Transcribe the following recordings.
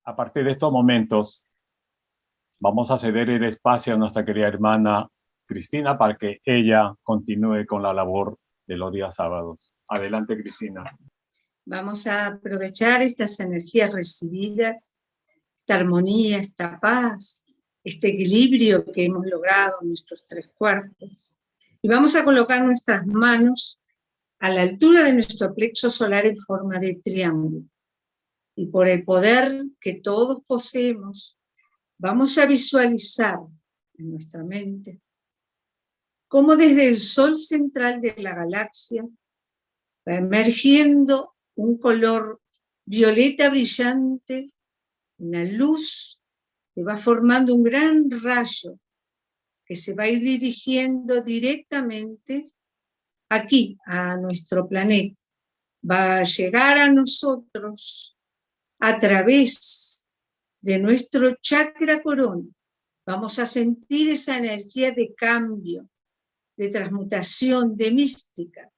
a partir de estos momentos, vamos a ceder el espacio a nuestra querida hermana Cristina para que ella continúe con la labor de los días sábados. Adelante, Cristina. Vamos a aprovechar estas energías recibidas, esta armonía, esta paz, este equilibrio que hemos logrado en nuestros 3/4. Y vamos a colocar nuestras manos a la altura de nuestro plexo solar en forma de triángulo. Y por el poder que todos poseemos, vamos a visualizar en nuestra mente cómo desde el sol central de la galaxia va emergiendo un color violeta brillante, una luz que va formando un gran rayo que se va a ir dirigiendo directamente aquí, a nuestro planeta. Va a llegar a nosotros a través de nuestro chakra corona. Vamos a sentir esa energía de cambio, de transmutación, de mística,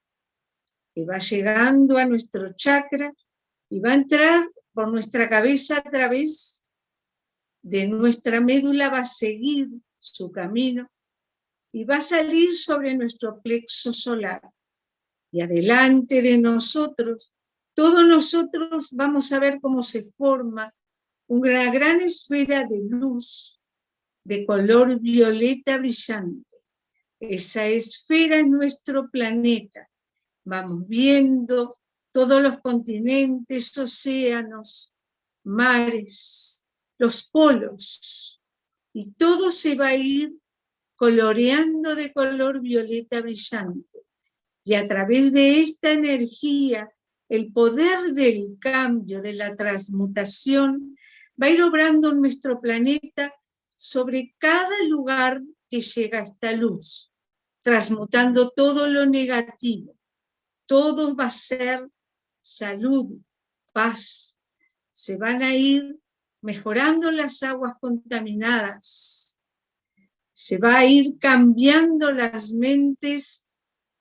que va llegando a nuestro chakra y va a entrar por nuestra cabeza a través de nuestra médula, va a seguir su camino y va a salir sobre nuestro plexo solar. Y adelante de nosotros, todos nosotros vamos a ver cómo se forma una gran esfera de luz de color violeta brillante. Esa esfera es nuestro planeta. Vamos viendo todos los continentes, océanos, mares, los polos, y todo se va a ir coloreando de color violeta brillante. Y a través de esta energía, el poder del cambio, de la transmutación, va a ir obrando en nuestro planeta sobre cada lugar que llega a esta luz, transmutando todo lo negativo. Todo va a ser salud, paz. Se van a ir mejorando las aguas contaminadas. Se va a ir cambiando las mentes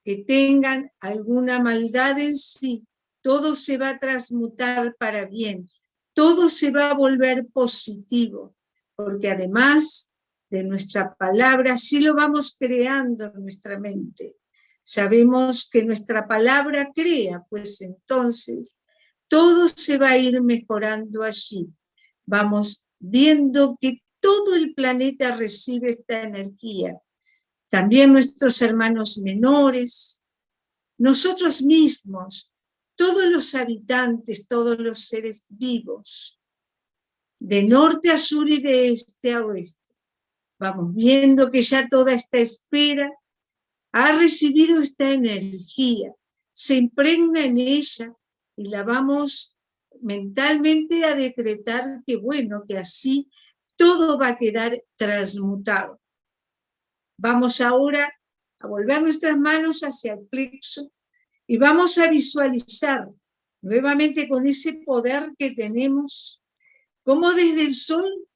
que tengan alguna maldad en sí. Todo se va a transmutar para bien. Todo se va a volver positivo, porque además de nuestra palabra, sí lo vamos creando en nuestra mente. Sabemos que nuestra palabra crea, pues entonces todo se va a ir mejorando allí. Vamos viendo que todo el planeta recibe esta energía. También nuestros hermanos menores, nosotros mismos, todos los habitantes, todos los seres vivos, de norte a sur y de este a oeste. Vamos viendo que ya toda esta esfera ha recibido esta energía, se impregna en ella y la vamos mentalmente a decretar que bueno, que así todo va a quedar transmutado. Vamos ahora a volver nuestras manos hacia el plexo y vamos a visualizar nuevamente con ese poder que tenemos, como desde el sol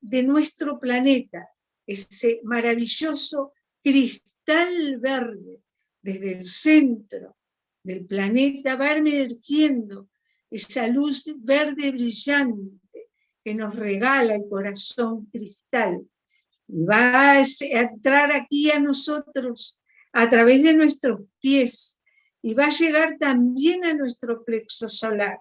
de nuestro planeta, ese maravilloso cristal verde, desde el centro del planeta va emergiendo esa luz verde brillante que nos regala el corazón cristal. Y va a entrar aquí a nosotros a través de nuestros pies y va a llegar también a nuestro plexo solar.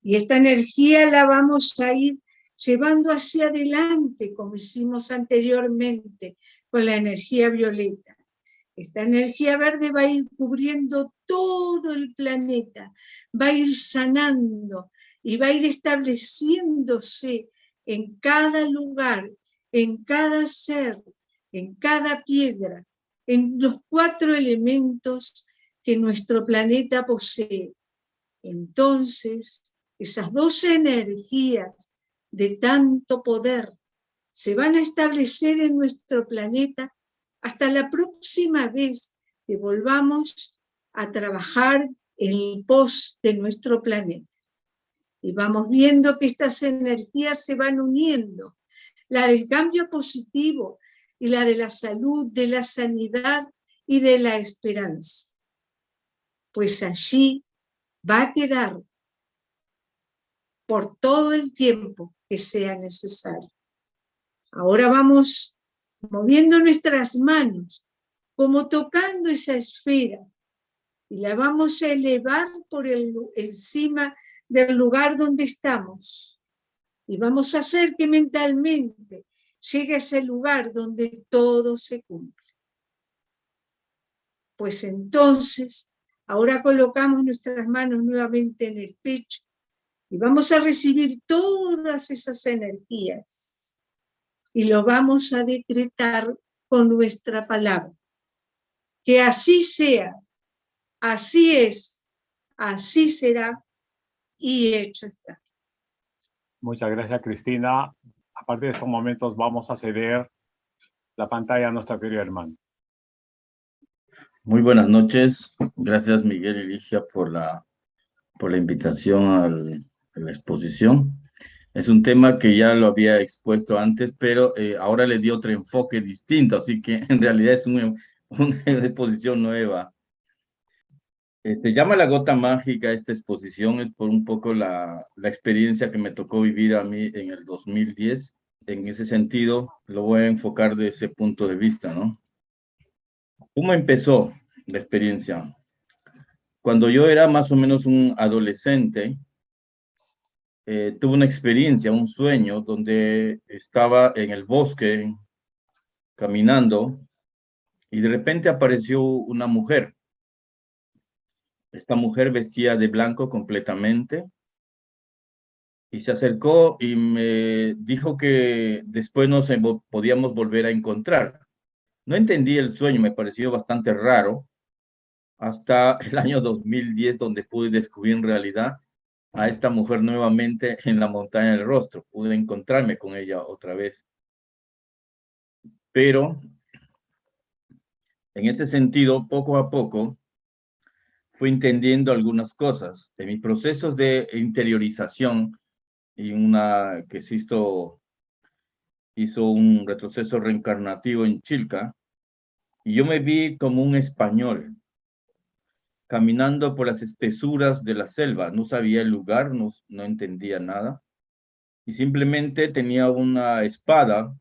Y esta energía la vamos a ir llevando hacia adelante, como hicimos anteriormente con la energía violeta. Esta energía verde va a ir cubriendo todo el planeta, va a ir sanando y va a ir estableciéndose en cada lugar, en cada ser, en cada piedra, en los 4 elementos que nuestro planeta posee. Entonces, esas 12 energías de tanto poder se van a establecer en nuestro planeta hasta la próxima vez que volvamos a trabajar en pos de nuestro planeta. Y vamos viendo que estas energías se van uniendo, la del cambio positivo y la de la salud, de la sanidad y de la esperanza. Pues allí va a quedar por todo el tiempo que sea necesario. Ahora vamos moviendo nuestras manos, como tocando esa esfera, y la vamos a elevar por encima del lugar donde estamos. Y vamos a hacer que mentalmente llegue a ese lugar donde todo se cumple. Pues entonces, ahora colocamos nuestras manos nuevamente en el pecho y vamos a recibir todas esas energías y lo vamos a decretar con nuestra palabra. Que así sea, así es, así será y hecho está. Muchas gracias, Cristina. A partir de estos momentos vamos a ceder la pantalla a nuestra querida hermana. Muy buenas noches. Gracias, Miguel y Ligia, por la invitación a la exposición. Es un tema que ya lo había expuesto antes, pero ahora le di otro enfoque distinto, así que en realidad es una exposición nueva. Se llama La Gota Mágica esta exposición, es por un poco la experiencia que me tocó vivir a mí en el 2010. En ese sentido, lo voy a enfocar de ese punto de vista, ¿no? ¿Cómo empezó la experiencia? Cuando yo era más o menos un adolescente, tuve una experiencia, un sueño, donde estaba en el bosque caminando y de repente apareció una mujer. Esta mujer vestía de blanco completamente y se acercó y me dijo que después nos podíamos volver a encontrar. No entendí el sueño, me pareció bastante raro, hasta el año 2010, donde pude descubrir en realidad a esta mujer nuevamente en la montaña del rostro. Pude encontrarme con ella otra vez. Pero en ese sentido, poco a poco, fui entendiendo algunas cosas. En mis procesos de interiorización, y una que se hizo un retroceso reencarnativo en Chilca, y yo me vi como un español, caminando por las espesuras de la selva. No sabía el lugar, no entendía nada. Y simplemente tenía una espada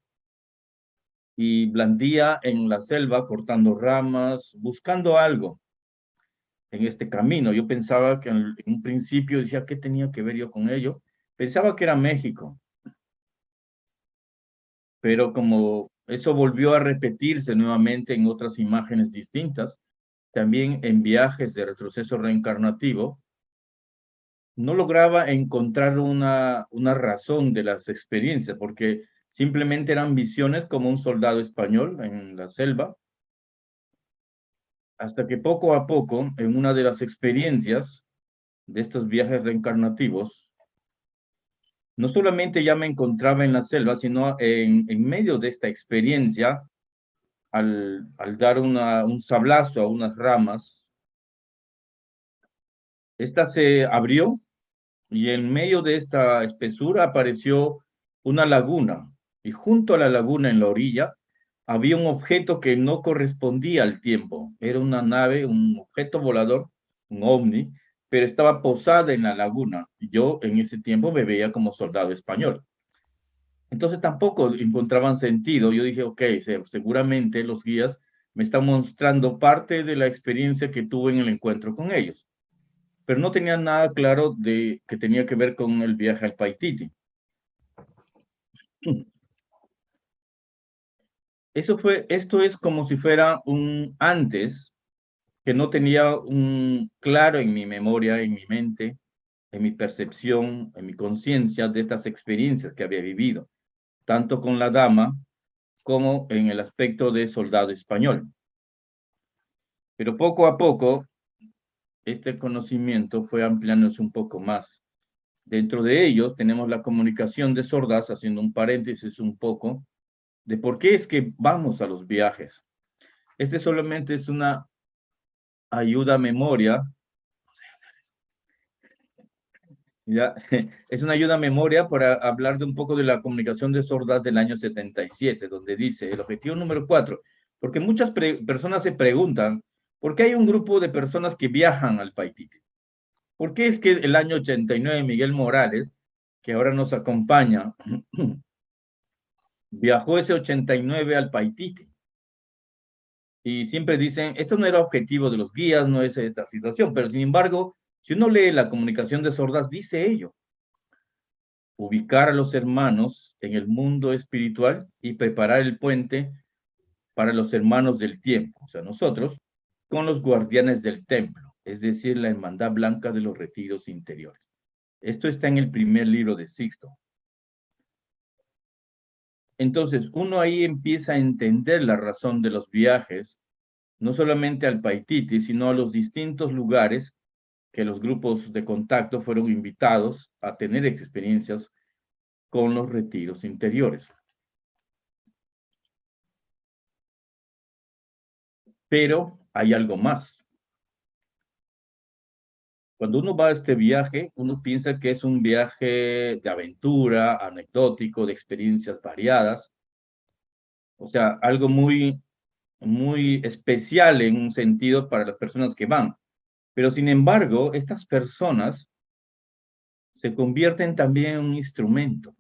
y blandía en la selva, cortando ramas, buscando algo en este camino. Yo pensaba que en un principio decía, ¿qué tenía que ver yo con ello? Pensaba que era México. Pero como eso volvió a repetirse nuevamente en otras imágenes distintas, también en viajes de retroceso reencarnativo, no lograba encontrar una razón de las experiencias, porque simplemente eran visiones como un soldado español en la selva, hasta que poco a poco, en una de las experiencias de estos viajes reencarnativos, no solamente ya me encontraba en la selva, sino en medio de esta experiencia, al dar un sablazo a unas ramas, esta se abrió y en medio de esta espesura apareció una laguna, y junto a la laguna, en la orilla, había un objeto que no correspondía al tiempo. Era una nave, un objeto volador, un ovni, pero estaba posada en la laguna. Yo en ese tiempo me veía como soldado español. Entonces tampoco encontraban sentido. Yo dije, ok, seguramente los guías me están mostrando parte de la experiencia que tuve en el encuentro con ellos. Pero no tenía nada claro de que tenía que ver con el viaje al Paititi. Esto es como si fuera un antes, que no tenía un claro en mi memoria, en mi mente, en mi percepción, en mi conciencia de estas experiencias que había vivido, tanto con la dama como en el aspecto de soldado español. Pero poco a poco, este conocimiento fue ampliándose un poco más. Dentro de ellos tenemos la comunicación de sordas, haciendo un paréntesis un poco, de por qué es que vamos a los viajes. Este solamente es una ayuda a memoria. Ya, es una ayuda a memoria para hablar de un poco de la comunicación de sordas del año 77, donde dice el objetivo número 4, porque muchas personas se preguntan, ¿por qué hay un grupo de personas que viajan al Paititi? ¿Por qué es que el año 89 Miguel Morales que ahora nos acompaña, viajó ese 89 al Paititi. Y siempre dicen, esto no era objetivo de los guías, no es esta situación, pero sin embargo, si uno lee la comunicación de sordas, dice ello. Ubicar a los hermanos en el mundo espiritual y preparar el puente para los hermanos del tiempo, o sea, nosotros, con los guardianes del templo, es decir, la hermandad blanca de los retiros interiores. Esto está en el primer libro de Sixto. Entonces, uno ahí empieza a entender la razón de los viajes, no solamente al Paititi, sino a los distintos lugares que los grupos de contacto fueron invitados a tener experiencias con los retiros interiores. Pero hay algo más. Cuando uno va a este viaje, uno piensa que es un viaje de aventura, anecdótico, de experiencias variadas. O sea, algo muy, muy especial en un sentido para las personas que van. Pero sin embargo, estas personas se convierten también en un instrumento.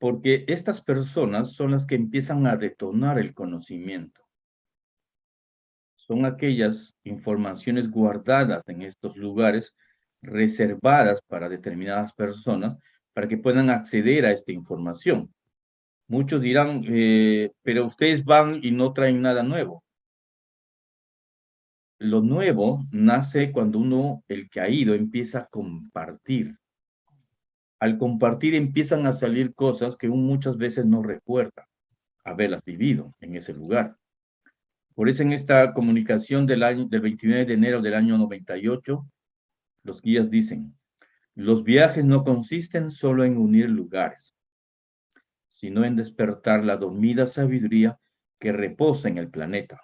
Porque estas personas son las que empiezan a detonar el conocimiento. Son aquellas informaciones guardadas en estos lugares, reservadas para determinadas personas, para que puedan acceder a esta información. Muchos dirán, pero ustedes van y no traen nada nuevo. Lo nuevo nace cuando uno, el que ha ido, empieza a compartir. Al compartir empiezan a salir cosas que uno muchas veces no recuerda haberlas vivido en ese lugar. Por eso en esta comunicación del 29 de enero del año 98, los guías dicen, los viajes no consisten solo en unir lugares, sino en despertar la dormida sabiduría que reposa en el planeta,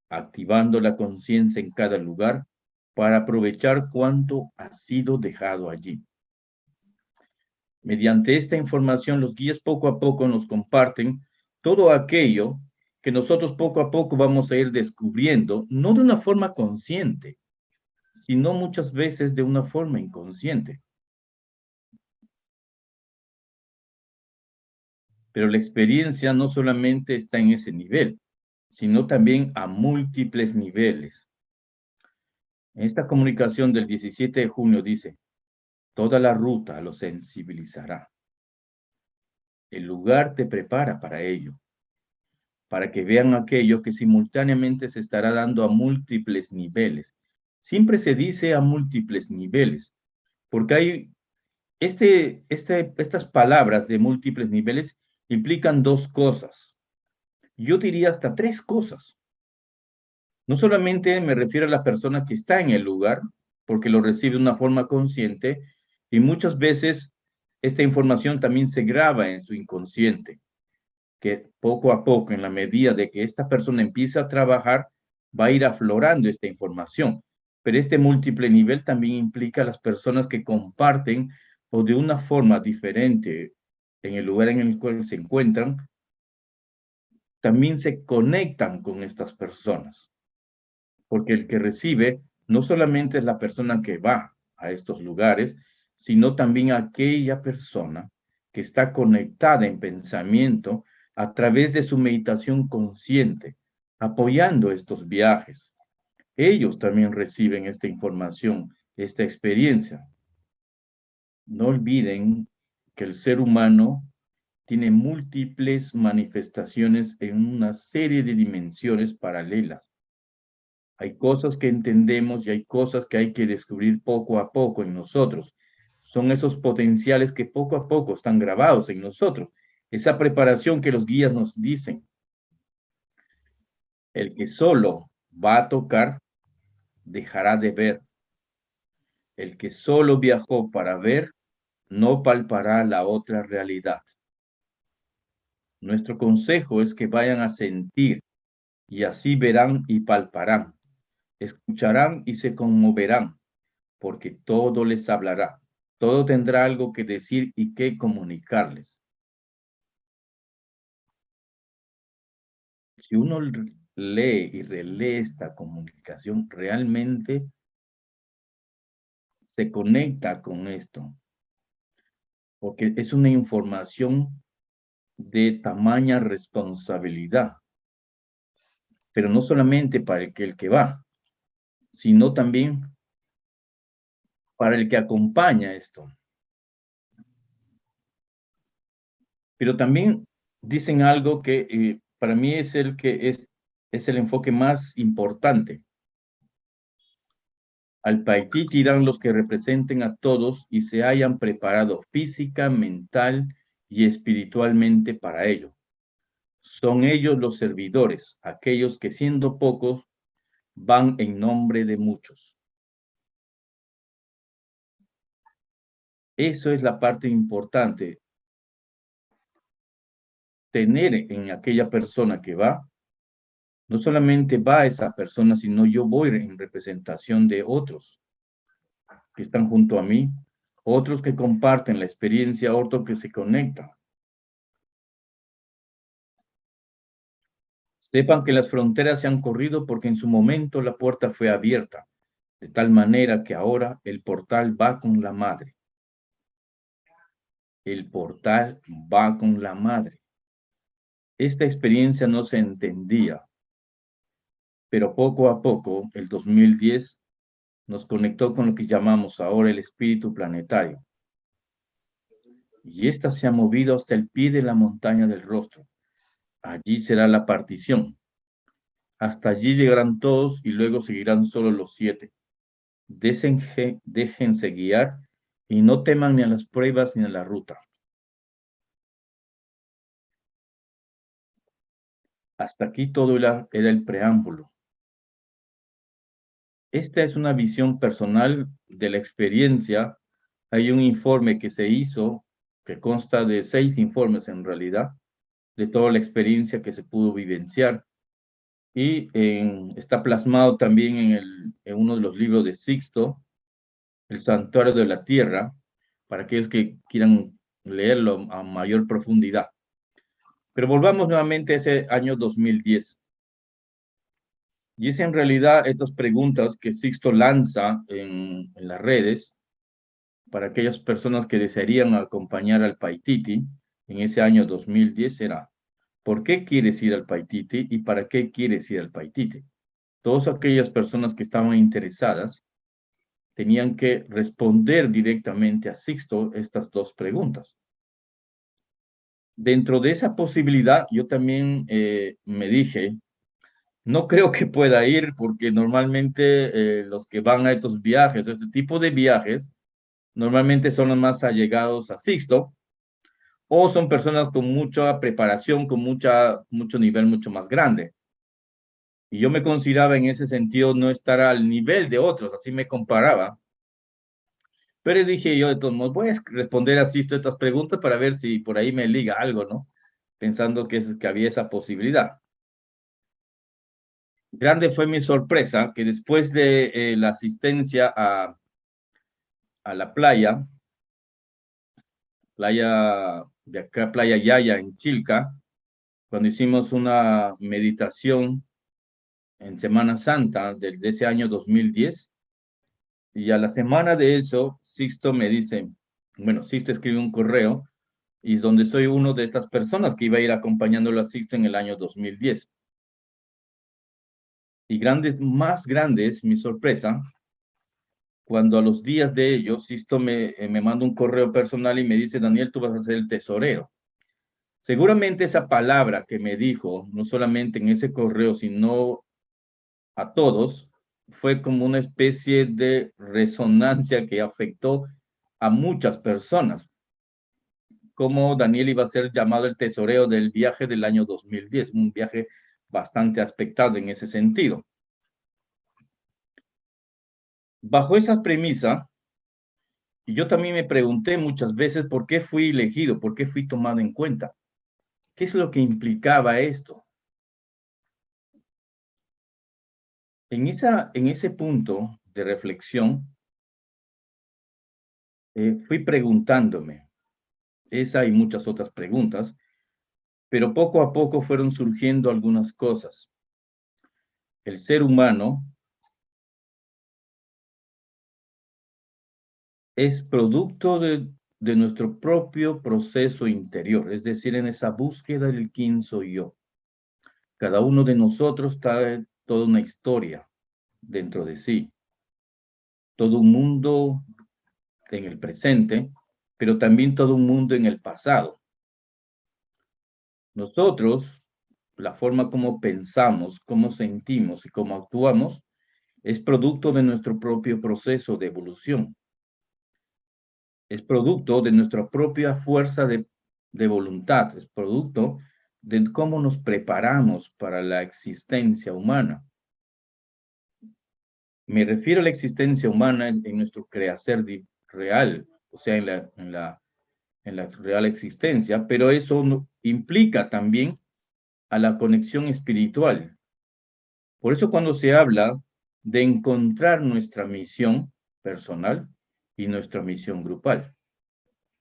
activando la conciencia en cada lugar para aprovechar cuanto ha sido dejado allí. Mediante esta información, los guías poco a poco nos comparten todo aquello que nosotros poco a poco vamos a ir descubriendo, no de una forma consciente, sino muchas veces de una forma inconsciente. Pero la experiencia no solamente está en ese nivel, sino también a múltiples niveles. En esta comunicación del 17 de junio dice, toda la ruta los sensibilizará. El lugar te prepara para ello, para que vean aquello que simultáneamente se estará dando a múltiples niveles. Siempre se dice a múltiples niveles, porque hay estas palabras de múltiples niveles implican dos cosas. Yo diría hasta tres cosas. No solamente me refiero a la persona que está en el lugar, porque lo recibe de una forma consciente, y muchas veces esta información también se graba en su inconsciente, que poco a poco, en la medida de que esta persona empieza a trabajar, va a ir aflorando esta información. Pero este múltiple nivel también implica a las personas que comparten o de una forma diferente en el lugar en el cual se encuentran, también se conectan con estas personas. Porque el que recibe no solamente es la persona que va a estos lugares, sino también aquella persona que está conectada en pensamiento a través de su meditación consciente, apoyando estos viajes. Ellos también reciben esta información, esta experiencia. No olviden que el ser humano tiene múltiples manifestaciones en una serie de dimensiones paralelas. Hay cosas que entendemos y hay cosas que hay que descubrir poco a poco en nosotros. Son esos potenciales que poco a poco están grabados en nosotros. Esa preparación que los guías nos dicen. El que solo va a tocar, dejará de ver. El que solo viajó para ver, no palpará la otra realidad. Nuestro consejo es que vayan a sentir y así verán y palparán. Escucharán y se conmoverán, porque todo les hablará, todo tendrá algo que decir y que comunicarles. Si uno lee y relee esta comunicación, realmente se conecta con esto, porque es una información de tamaña responsabilidad, pero no solamente para el que va, sino también para el que acompaña esto. Pero también dicen algo que para mí es el enfoque más importante. Al Paititi irán los que representen a todos y se hayan preparado física, mental y espiritualmente para ello. Son ellos los servidores, aquellos que siendo pocos van en nombre de muchos. Eso es la parte importante. Tener en aquella persona que va, no solamente va esa persona, sino yo voy en representación de otros que están junto a mí, otros que comparten la experiencia, otros que se conectan. Sepan que las fronteras se han corrido porque en su momento la puerta fue abierta, de tal manera que ahora el portal va con la madre. El portal va con la madre. Esta experiencia no se entendía, pero poco a poco, el 2010 nos conectó con lo que llamamos ahora el espíritu planetario. Y esta se ha movido hasta el pie de la montaña del rostro. Allí será la partición. Hasta allí llegarán todos y luego seguirán solo los 7. Déjense guiar y no teman ni a las pruebas ni a la ruta. Hasta aquí todo era el preámbulo. Esta es una visión personal de la experiencia. Hay un informe que se hizo, que consta de 6 informes en realidad, de toda la experiencia que se pudo vivenciar. Y está plasmado también en uno de los libros de Sixto, El Santuario de la Tierra, para aquellos que quieran leerlo a mayor profundidad. Pero volvamos nuevamente a ese año 2010. Y es en realidad estas preguntas que Sixto lanza en las redes para aquellas personas que desearían acompañar al Paititi en ese año 2010 era: ¿por qué quieres ir al Paititi y para qué quieres ir al Paititi? Todas aquellas personas que estaban interesadas tenían que responder directamente a Sixto estas 2 preguntas. Dentro de esa posibilidad, yo también me dije, no creo que pueda ir porque normalmente los que van a estos viajes, este tipo de viajes, normalmente son los más allegados a Sixto, o son personas con mucha preparación, con mucho nivel mucho más grande. Y yo me consideraba en ese sentido no estar al nivel de otros, así me comparaba. Pero dije yo, de todos modos, voy a responder así a estas preguntas para ver si por ahí me liga algo, ¿no? Pensando que había esa posibilidad. Grande fue mi sorpresa que después de la asistencia a la playa de acá, Playa Yaya en Chilca, cuando hicimos una meditación en Semana Santa de ese año 2010, y a la semana de eso, Sixto me dice, bueno, Sixto escribe un correo, y donde soy uno de estas personas que iba a ir acompañándolo a Sixto en el año 2010. Y más grande es mi sorpresa, cuando a los días de ello, Sixto me manda un correo personal y me dice: Daniel, tú vas a ser el tesorero. Seguramente esa palabra que me dijo, no solamente en ese correo, sino a todos, fue como una especie de resonancia que afectó a muchas personas. Como Daniel iba a ser llamado el tesorero del viaje del año 2010, un viaje bastante aspectado en ese sentido. Bajo esa premisa, yo también me pregunté muchas veces por qué fui elegido, por qué fui tomado en cuenta. ¿Qué es lo que implicaba esto? En ese punto de reflexión, fui preguntándome esa y muchas otras preguntas, pero poco a poco fueron surgiendo algunas cosas. El ser humano es producto de nuestro propio proceso interior, es decir, en esa búsqueda del quién soy yo. Cada uno de nosotros trae toda una historia dentro de sí, todo un mundo en el presente, pero también todo un mundo en el pasado. Nosotros, la forma como pensamos, cómo sentimos y cómo actuamos, es producto de nuestro propio proceso de evolución. Es producto de nuestra propia fuerza de voluntad, es producto de cómo nos preparamos para la existencia humana. Me refiero a la existencia humana en nuestro creacer real, o sea, en la real existencia, pero eso implica también a la conexión espiritual. Por eso cuando se habla de encontrar nuestra misión personal y nuestra misión grupal.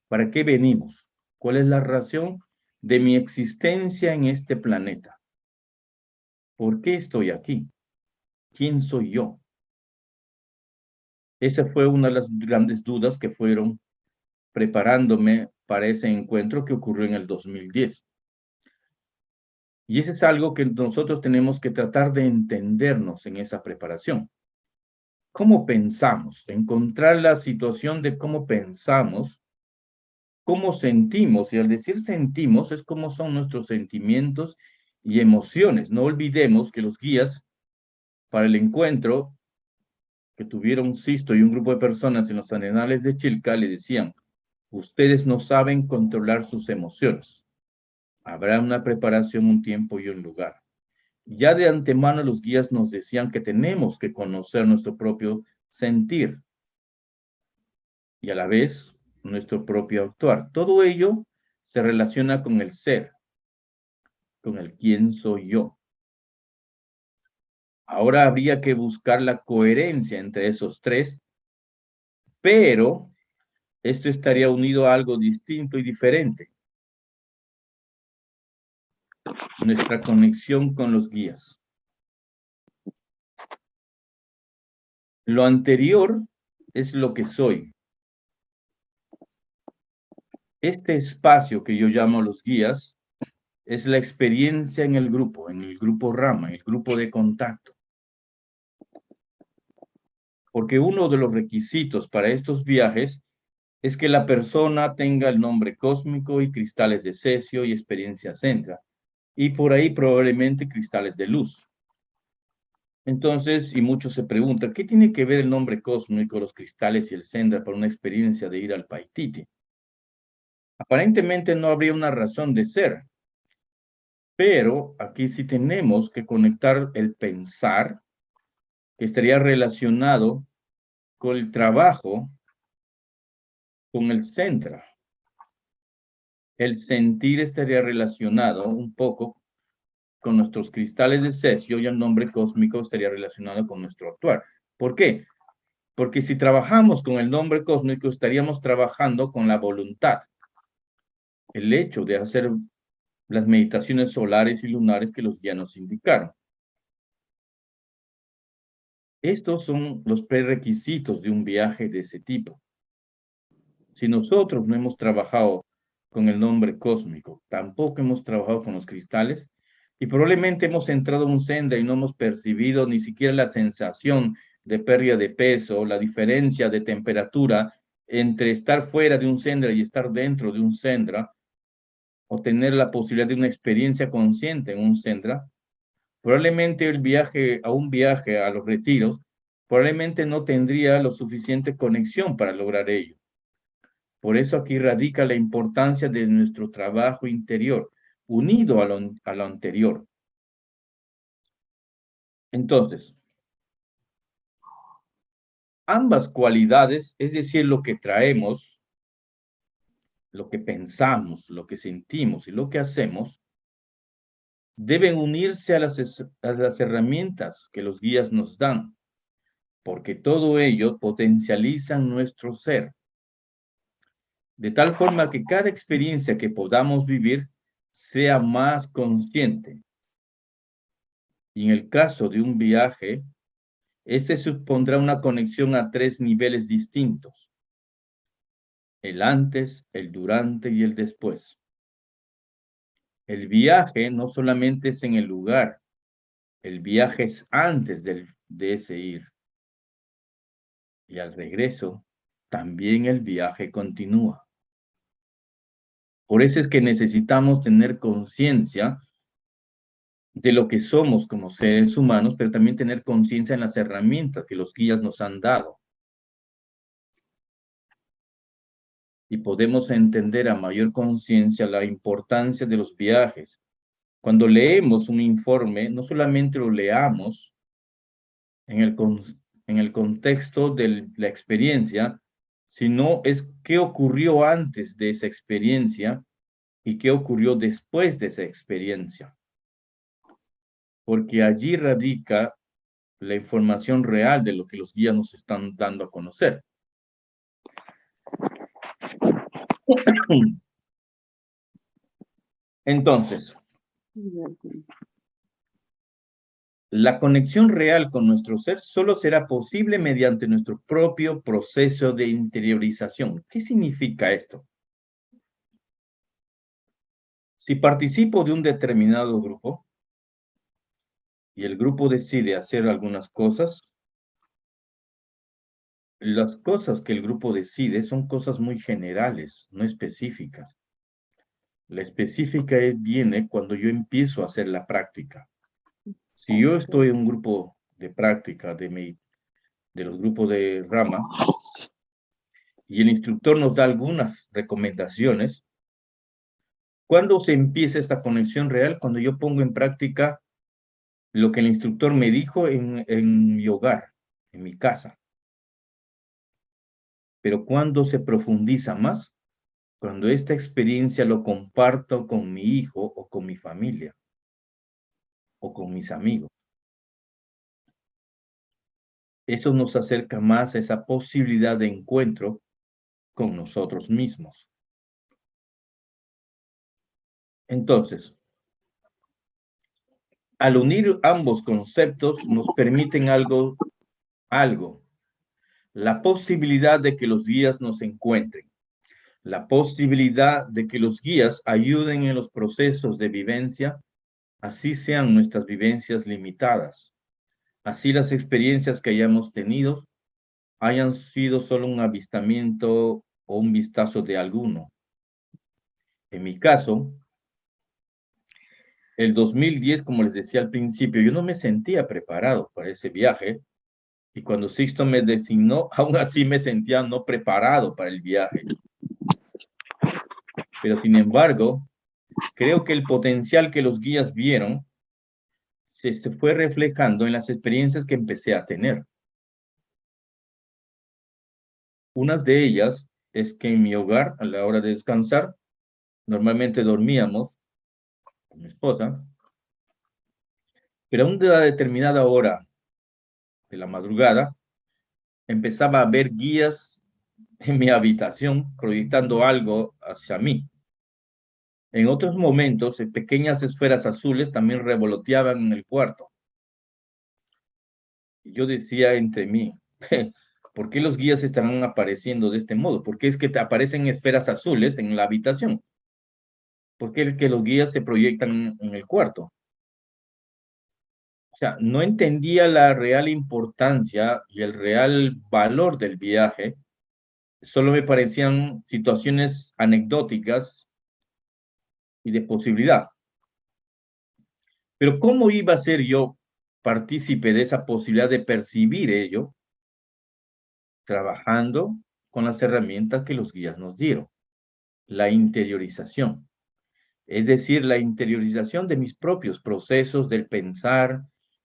¿Para qué venimos? ¿Cuál es la razón de mi existencia en este planeta? ¿Por qué estoy aquí? ¿Quién soy yo? Esa fue una de las grandes dudas que fueron preparándome para ese encuentro que ocurrió en el 2010. Y eso es algo que nosotros tenemos que tratar de entendernos en esa preparación. ¿Cómo pensamos? Encontrar la situación de cómo pensamos, cómo sentimos, y al decir sentimos es cómo son nuestros sentimientos y emociones. No olvidemos que los guías para el encuentro que tuvieron Sisto y un grupo de personas en los Arenales de Chilca le decían, ustedes no saben controlar sus emociones. Habrá una preparación, un tiempo y un lugar. Ya de antemano los guías nos decían que tenemos que conocer nuestro propio sentir y a la vez nuestro propio actuar. Todo ello se relaciona con el ser, con el quién soy yo. Ahora habría que buscar la coherencia entre esos tres, pero esto estaría unido a algo distinto y diferente. Nuestra conexión con los guías. Lo anterior es lo que soy. Este espacio que yo llamo los guías es la experiencia en el grupo Rama, el grupo de contacto. Porque uno de los requisitos para estos viajes es que la persona tenga el nombre cósmico y cristales de cesio y experiencia centra, y por ahí probablemente cristales de luz. Entonces, y muchos se preguntan, ¿qué tiene que ver el nombre cósmico, los cristales y el Sendra para una experiencia de ir al Paititi? Aparentemente no habría una razón de ser, pero aquí sí tenemos que conectar el pensar, que estaría relacionado con el trabajo, con el Sendra. El sentir estaría relacionado un poco con nuestros cristales de cesio y el nombre cósmico estaría relacionado con nuestro actuar. ¿Por qué? Porque si trabajamos con el nombre cósmico, estaríamos trabajando con la voluntad. El hecho de hacer las meditaciones solares y lunares que los guías nos indicaron. Estos son los prerequisitos de un viaje de ese tipo. Si nosotros no hemos trabajado con el nombre cósmico, tampoco hemos trabajado con los cristales, y probablemente hemos entrado en un sendero y no hemos percibido ni siquiera la sensación de pérdida de peso, la diferencia de temperatura entre estar fuera de un sendero y estar dentro de un sendero, o tener la posibilidad de una experiencia consciente en un sendero, probablemente un viaje a los retiros, probablemente no tendría lo suficiente conexión para lograr ello. Por eso aquí radica la importancia de nuestro trabajo interior, unido a lo anterior. Entonces, ambas cualidades, es decir, lo que traemos, lo que pensamos, lo que sentimos y lo que hacemos, deben unirse a las herramientas que los guías nos dan, porque todo ello potencializa nuestro ser. De tal forma que cada experiencia que podamos vivir sea más consciente. Y en el caso de un viaje, este supondrá una conexión a 3 niveles distintos. el antes, el durante y el después. El viaje no solamente es en el lugar, el viaje es antes de ese ir. Y al regreso, también el viaje continúa. Por eso es que necesitamos tener conciencia de lo que somos como seres humanos, pero también tener conciencia en las herramientas que los guías nos han dado. Y podemos entender a mayor conciencia la importancia de los viajes. Cuando leemos un informe, no solamente lo leamos en el contexto de la experiencia, sino es qué ocurrió antes de esa experiencia y qué ocurrió después de esa experiencia. Porque allí radica la información real de lo que los guías nos están dando a conocer. Entonces, la conexión real con nuestro ser solo será posible mediante nuestro propio proceso de interiorización. ¿Qué significa esto? Si participo de un determinado grupo y el grupo decide hacer algunas cosas, las cosas que el grupo decide son cosas muy generales, no específicas. La específica viene cuando yo empiezo a hacer la práctica. Si yo estoy en un grupo de práctica de los grupos de Rama y el instructor nos da algunas recomendaciones, ¿cuándo se empieza esta conexión real? Cuando yo pongo en práctica lo que el instructor me dijo en mi hogar, en mi casa. Pero ¿cuándo se profundiza más? Cuando esta experiencia lo comparto con mi hijo o con mi familia o con mis amigos. Eso nos acerca más a esa posibilidad de encuentro con nosotros mismos. Entonces, al unir ambos conceptos nos permiten algo, la posibilidad de que los guías nos encuentren, la posibilidad de que los guías ayuden en los procesos de vivencia, así sean nuestras vivencias limitadas, así las experiencias que hayamos tenido hayan sido solo un avistamiento o un vistazo de alguno. En mi caso, el 2010, como les decía al principio, yo no me sentía preparado para ese viaje, y cuando Sixto me designó, aún así me sentía no preparado para el viaje. Pero sin embargo, creo que el potencial que los guías vieron se fue reflejando en las experiencias que empecé a tener. Una de ellas es que en mi hogar, a la hora de descansar, normalmente dormíamos con mi esposa, pero a una determinada hora de la madrugada, empezaba a ver guías en mi habitación proyectando algo hacia mí. En otros momentos, pequeñas esferas azules también revoloteaban en el cuarto. Y yo decía entre mí, ¿por qué los guías estarán apareciendo de este modo? ¿Por qué es que te aparecen esferas azules en la habitación? ¿Por qué es que los guías se proyectan en el cuarto? O sea, no entendía la real importancia y el real valor del viaje. Solo me parecían situaciones anecdóticas y de posibilidad. Pero ¿cómo iba a ser yo partícipe de esa posibilidad de percibir ello? Trabajando con las herramientas que los guías nos dieron. La interiorización. Es decir, la interiorización de mis propios procesos del pensar,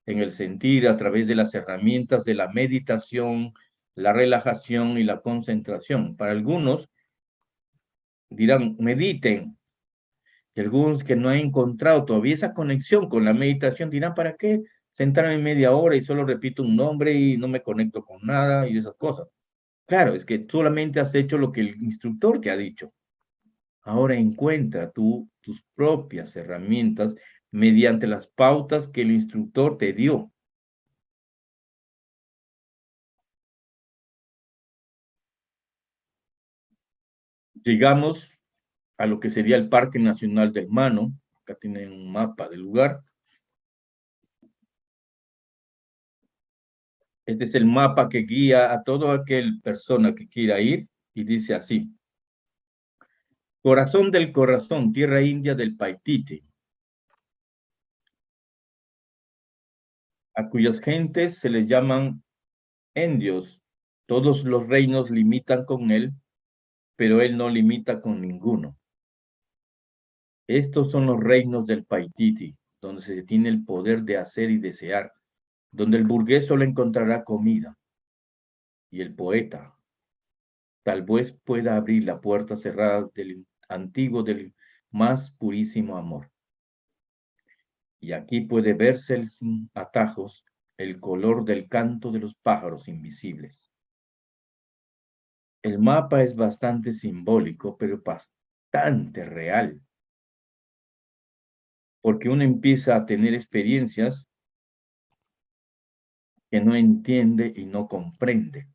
en el sentir, a través de las herramientas de la meditación, la relajación y la concentración. Para algunos dirán, mediten. Y algunos que no han encontrado todavía esa conexión con la meditación dirán, ¿para qué sentarme media hora y solo repito un nombre y no me conecto con nada y esas cosas? Claro, es que solamente has hecho lo que el instructor te ha dicho. Ahora encuentra tú tus propias herramientas mediante las pautas que el instructor te dio. llegamos a lo que sería el Parque Nacional del Mano. Acá tienen un mapa del lugar. Este es el mapa que guía a toda aquella persona que quiera ir y dice así: Corazón del corazón, tierra india del Paititi, a cuyas gentes se les llaman indios. Todos los reinos limitan con él, pero él no limita con ninguno. Estos son los reinos del Paititi, donde se tiene el poder de hacer y desear, donde el burgués solo encontrará comida, y el poeta tal vez pueda abrir la puerta cerrada del antiguo, del más purísimo amor. Y aquí puede verse sin atajos el color del canto de los pájaros invisibles. El mapa es bastante simbólico, pero bastante real, porque uno empieza a tener experiencias que no entiende y no comprende.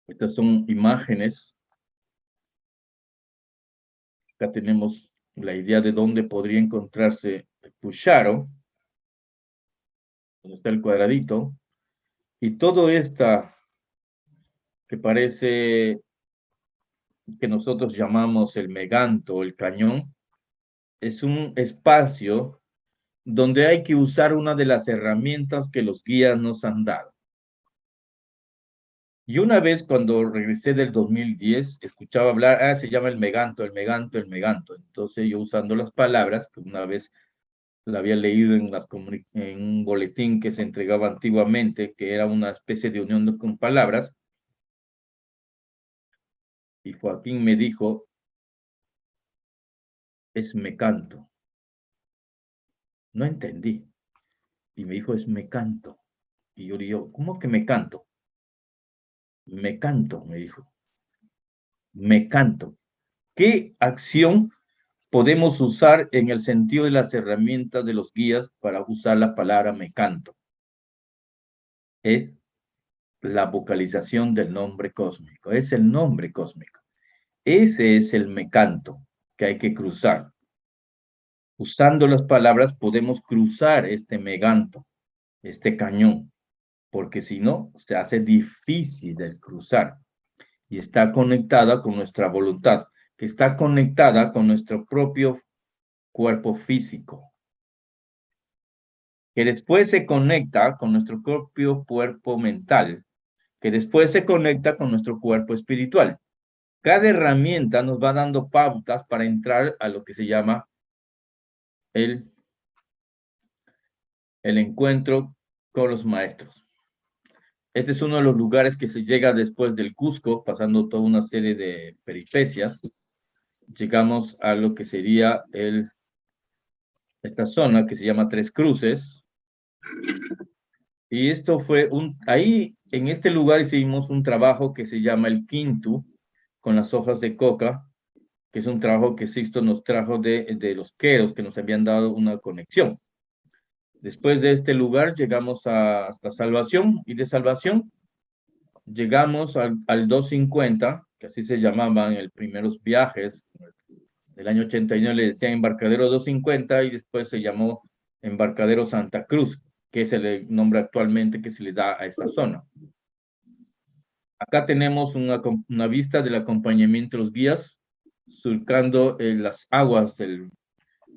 Estas son imágenes. Acá tenemos la idea de dónde podría encontrarse el Pucharo, donde está el cuadradito, y todo esta que parece que nosotros llamamos el Meganto, el cañón, es un espacio donde hay que usar una de las herramientas que los guías nos han dado. Y una vez cuando regresé del 2010, escuchaba hablar, se llama el Meganto, el Meganto, el Meganto. Entonces yo usando las palabras, que una vez la había leído en un boletín que se entregaba antiguamente, que era una especie de unión con palabras, y Joaquín me dijo, es mecanto. No entendí. Y me dijo, es mecanto. Y yo digo, ¿cómo que mecanto? Mecanto, me dijo. Mecanto. ¿Qué acción podemos usar en el sentido de las herramientas de los guías para usar la palabra mecanto? Es la vocalización del nombre cósmico. Es el nombre cósmico. Ese es el mecanto que hay que cruzar. Usando las palabras podemos cruzar este meganto, este cañón, porque si no, se hace difícil de cruzar. Y está conectada con nuestra voluntad, que está conectada con nuestro propio cuerpo físico, que después se conecta con nuestro propio cuerpo mental, que después se conecta con nuestro cuerpo espiritual. Cada herramienta nos va dando pautas para entrar a lo que se llama el encuentro con los maestros. Este es uno de los lugares que se llega después del Cusco, pasando toda una serie de peripecias. Llegamos a lo que sería esta zona que se llama Tres Cruces. Y esto fue ahí, en este lugar hicimos un trabajo que se llama el Quintu, con las hojas de coca, que es un trabajo que Sixto nos trajo de los queros, que nos habían dado una conexión. Después de este lugar llegamos hasta Salvación, y de Salvación llegamos al 250, que así se llamaban en los primeros viajes. Del año 89 le decían Embarcadero 250 y después se llamó Embarcadero Santa Cruz, que es el nombre actualmente que se le da a esta zona. Acá tenemos una vista del acompañamiento de los guías, surcando las aguas del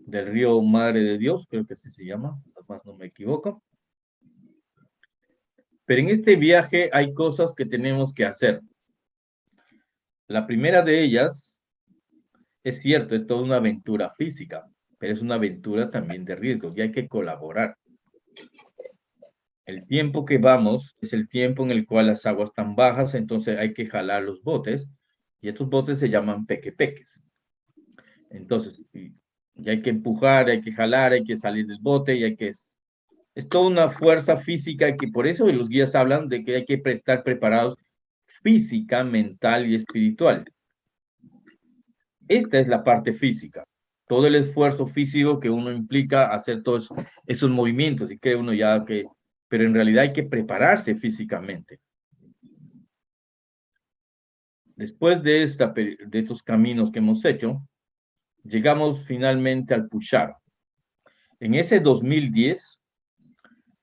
río Madre de Dios, creo que así se llama, más no me equivoco. Pero en este viaje hay cosas que tenemos que hacer. La primera de ellas, es cierto, es toda una aventura física, pero es una aventura también de riesgos y hay que colaborar. El tiempo que vamos es el tiempo en el cual las aguas están bajas, entonces hay que jalar los botes y estos botes se llaman pequepeques. Entonces, y hay que empujar, hay que jalar, hay que salir del bote y hay que... Es toda una fuerza física que por eso los guías hablan de que hay que estar preparados física, mental y espiritual. Esta es la parte física. Todo el esfuerzo físico que uno implica hacer todos esos movimientos y cree uno ya que... Pero en realidad hay que prepararse físicamente. Después de estos caminos que hemos hecho, llegamos finalmente al Pucharo. En ese 2010,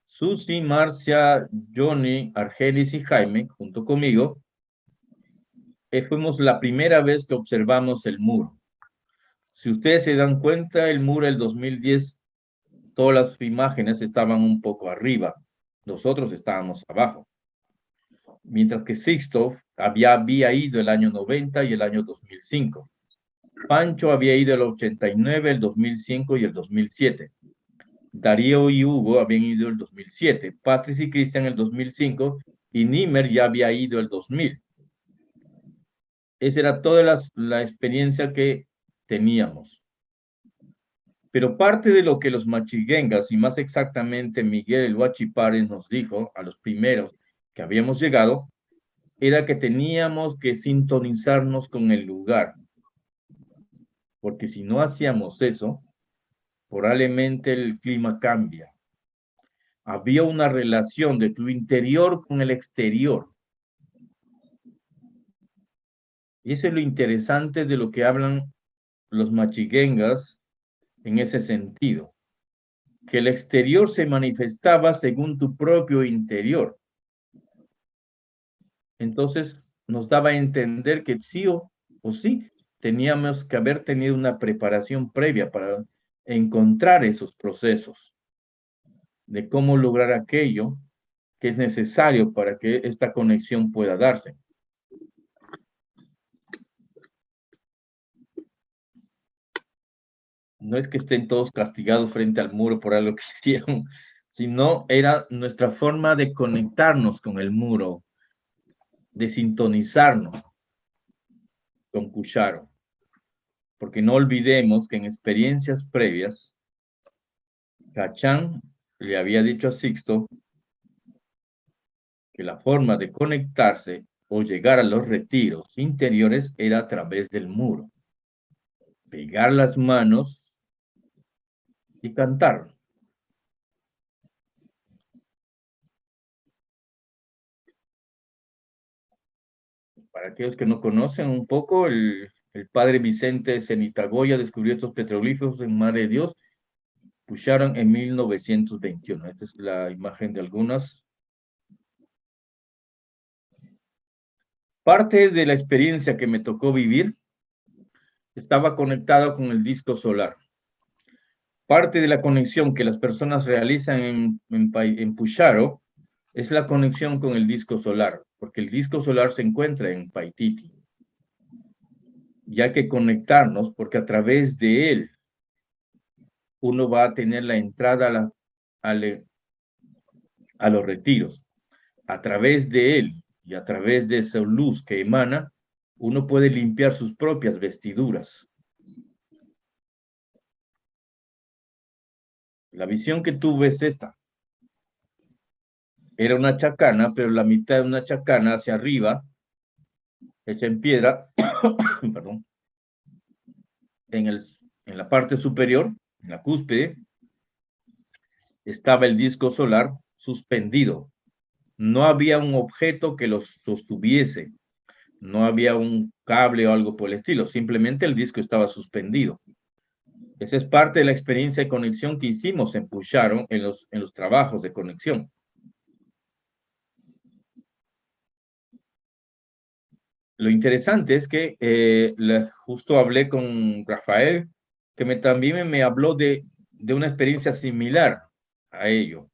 Susi, Marcia, Johnny, Argenis y Jaime, junto conmigo, fuimos la primera vez que observamos el muro. Si ustedes se dan cuenta, el muro del 2010, todas las imágenes estaban un poco arriba, nosotros estábamos abajo. Mientras que Sixto había ido el año 90 y el año 2005. Pancho había ido el 89, el 2005 y el 2007. Darío y Hugo habían ido el 2007. Patrice y Cristian el 2005 y Nimer ya había ido el 2000. Esa era toda la experiencia que teníamos. Pero parte de lo que los machiguengas, y más exactamente Miguel el Huachipares nos dijo a los primeros que habíamos llegado, era que teníamos que sintonizarnos con el lugar. Porque si no hacíamos eso, probablemente el clima cambia. Había una relación de tu interior con el exterior. Y eso es lo interesante de lo que hablan los machiguengas en ese sentido. Que el exterior se manifestaba según tu propio interior. Entonces nos daba a entender que sí o sí teníamos que haber tenido una preparación previa para encontrar esos procesos de cómo lograr aquello que es necesario para que esta conexión pueda darse. No es que estén todos castigados frente al muro por algo que hicieron, sino era nuestra forma de conectarnos con el muro, de sintonizarnos con Pucharo. Porque no olvidemos que en experiencias previas, Cachán le había dicho a Sixto que la forma de conectarse o llegar a los retiros interiores era a través del muro. Pegar las manos y cantar. Para aquellos que no conocen un poco, el padre Vicente Zenitagoya descubrió estos petroglifos en Madre de Dios, Pucharon en 1921. Esta es la imagen de algunas. Parte de la experiencia que me tocó vivir estaba conectada con el disco solar. Parte de la conexión que las personas realizan en Pucharo es la conexión con el disco solar, porque el disco solar se encuentra en Paititi. Y hay que conectarnos porque a través de él uno va a tener la entrada a los retiros. A través de él y a través de esa luz que emana, uno puede limpiar sus propias vestiduras. La visión que tuve es esta. Era una chacana, pero la mitad de una chacana hacia arriba, hecha en piedra, perdón, en la parte superior, en la cúspide, estaba el disco solar suspendido. No había un objeto que lo sostuviese, no había un cable o algo por el estilo, simplemente el disco estaba suspendido. Esa es parte de la experiencia de conexión que hicimos en Pucharo en los trabajos de conexión. Lo interesante es que justo hablé con Rafael, que también me habló de una experiencia similar a ello.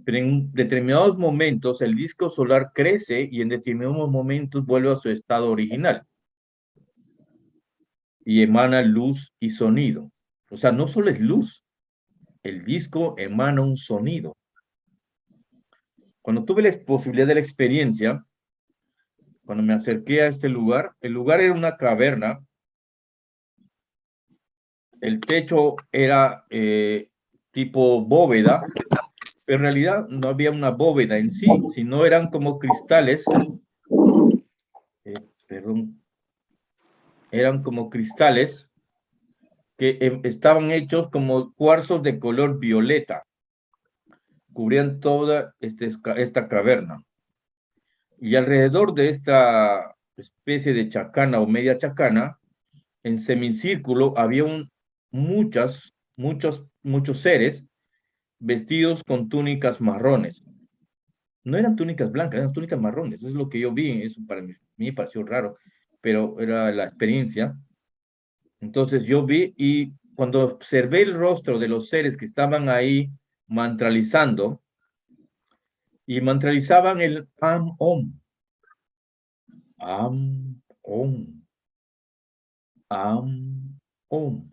Pero en determinados momentos el disco solar crece y en determinados momentos vuelve a su estado original. Y emana luz y sonido. O sea, no solo es luz, el disco emana un sonido. Cuando tuve la posibilidad de la experiencia, cuando me acerqué a este lugar, el lugar era una caverna. El techo era tipo bóveda, pero en realidad no había una bóveda en sí, sino eran como cristales. Eran como cristales que estaban hechos como cuarzos de color violeta. Cubrían toda esta caverna. Y alrededor de esta especie de chacana o media chacana, en semicírculo había muchos seres vestidos con túnicas marrones. No eran túnicas blancas, eran túnicas marrones. Eso es lo que yo vi. Eso para mí me pareció raro, pero era la experiencia. Entonces yo vi, y cuando observé el rostro de los seres que estaban ahí mantralizando, y mantralizaban el Am-Om. Am-Om. Am-Om.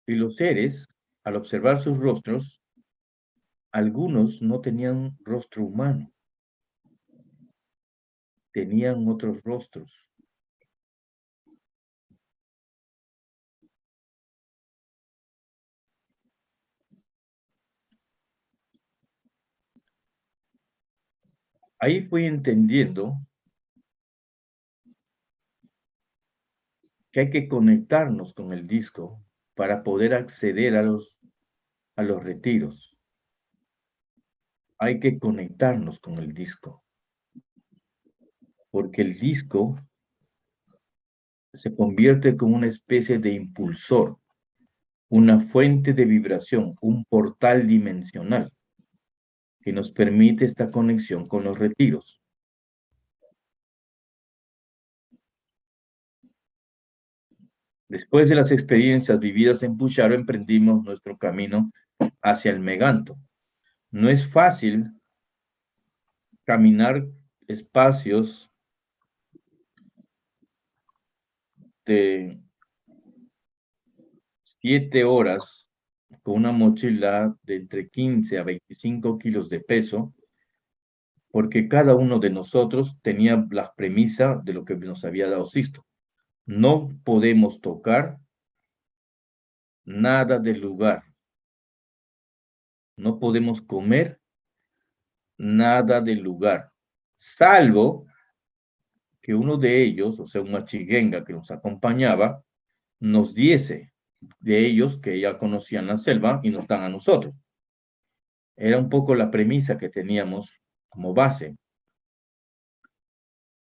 Y los seres, al observar sus rostros, algunos no tenían rostro humano, tenían otros rostros. Ahí fui entendiendo que hay que conectarnos con el disco para poder acceder a los retiros. Hay que conectarnos con el disco, porque el disco se convierte como una especie de impulsor, una fuente de vibración, un portal dimensional que nos permite esta conexión con los retiros. Después de las experiencias vividas en Pucharo, emprendimos nuestro camino hacia el Meganto. No es fácil caminar espacios de 7 horas con una mochila de entre 15 a 25 kilos de peso, porque cada uno de nosotros tenía la premisa de lo que nos había dado Sisto. No podemos tocar nada del lugar. No podemos comer nada del lugar, salvo que uno de ellos, o sea, un machiguenga que nos acompañaba, nos diese de ellos que ya conocían la selva y nos dan a nosotros. Era un poco la premisa que teníamos como base.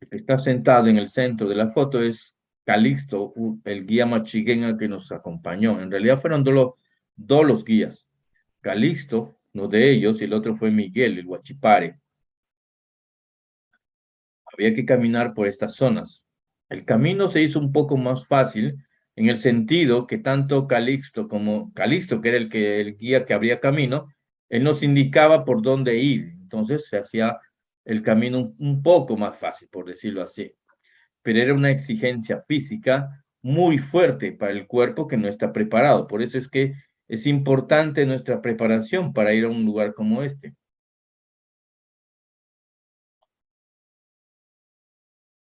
El que está sentado en el centro de la foto es Calixto, el guía machiguenga que nos acompañó. En realidad fueron dos los guías. Calixto, uno de ellos, y el otro fue Miguel, el Huachipare. Había que caminar por estas zonas. El camino se hizo un poco más fácil en el sentido que tanto Calixto como Calixto, que era el guía que abría camino, él nos indicaba por dónde ir. Entonces se hacía el camino un poco más fácil, por decirlo así. Pero era una exigencia física muy fuerte para el cuerpo que no está preparado. Por eso es que es importante nuestra preparación para ir a un lugar como este.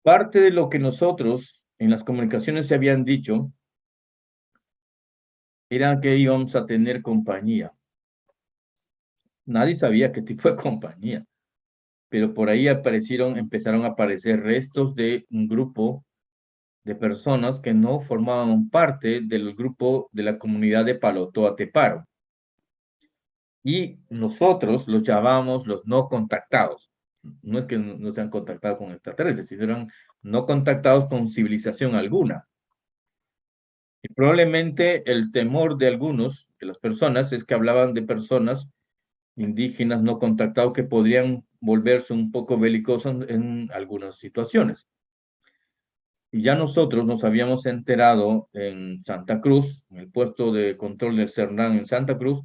Parte de lo que nosotros en las comunicaciones se habían dicho era que íbamos a tener compañía. Nadie sabía qué tipo de compañía, pero por ahí empezaron a aparecer restos de un grupo de personas que no formaban parte del grupo de la comunidad de Palotoa Teparo. Y nosotros los llamamos los no contactados. No es que no se han contactado con extraterrestres, sino eran no contactados con civilización alguna. Y probablemente el temor de algunos, de las personas, es que hablaban de personas indígenas no contactados que podrían volverse un poco belicosos en algunas situaciones. Y ya nosotros nos habíamos enterado en Santa Cruz, en el puesto de control del Cernán en Santa Cruz,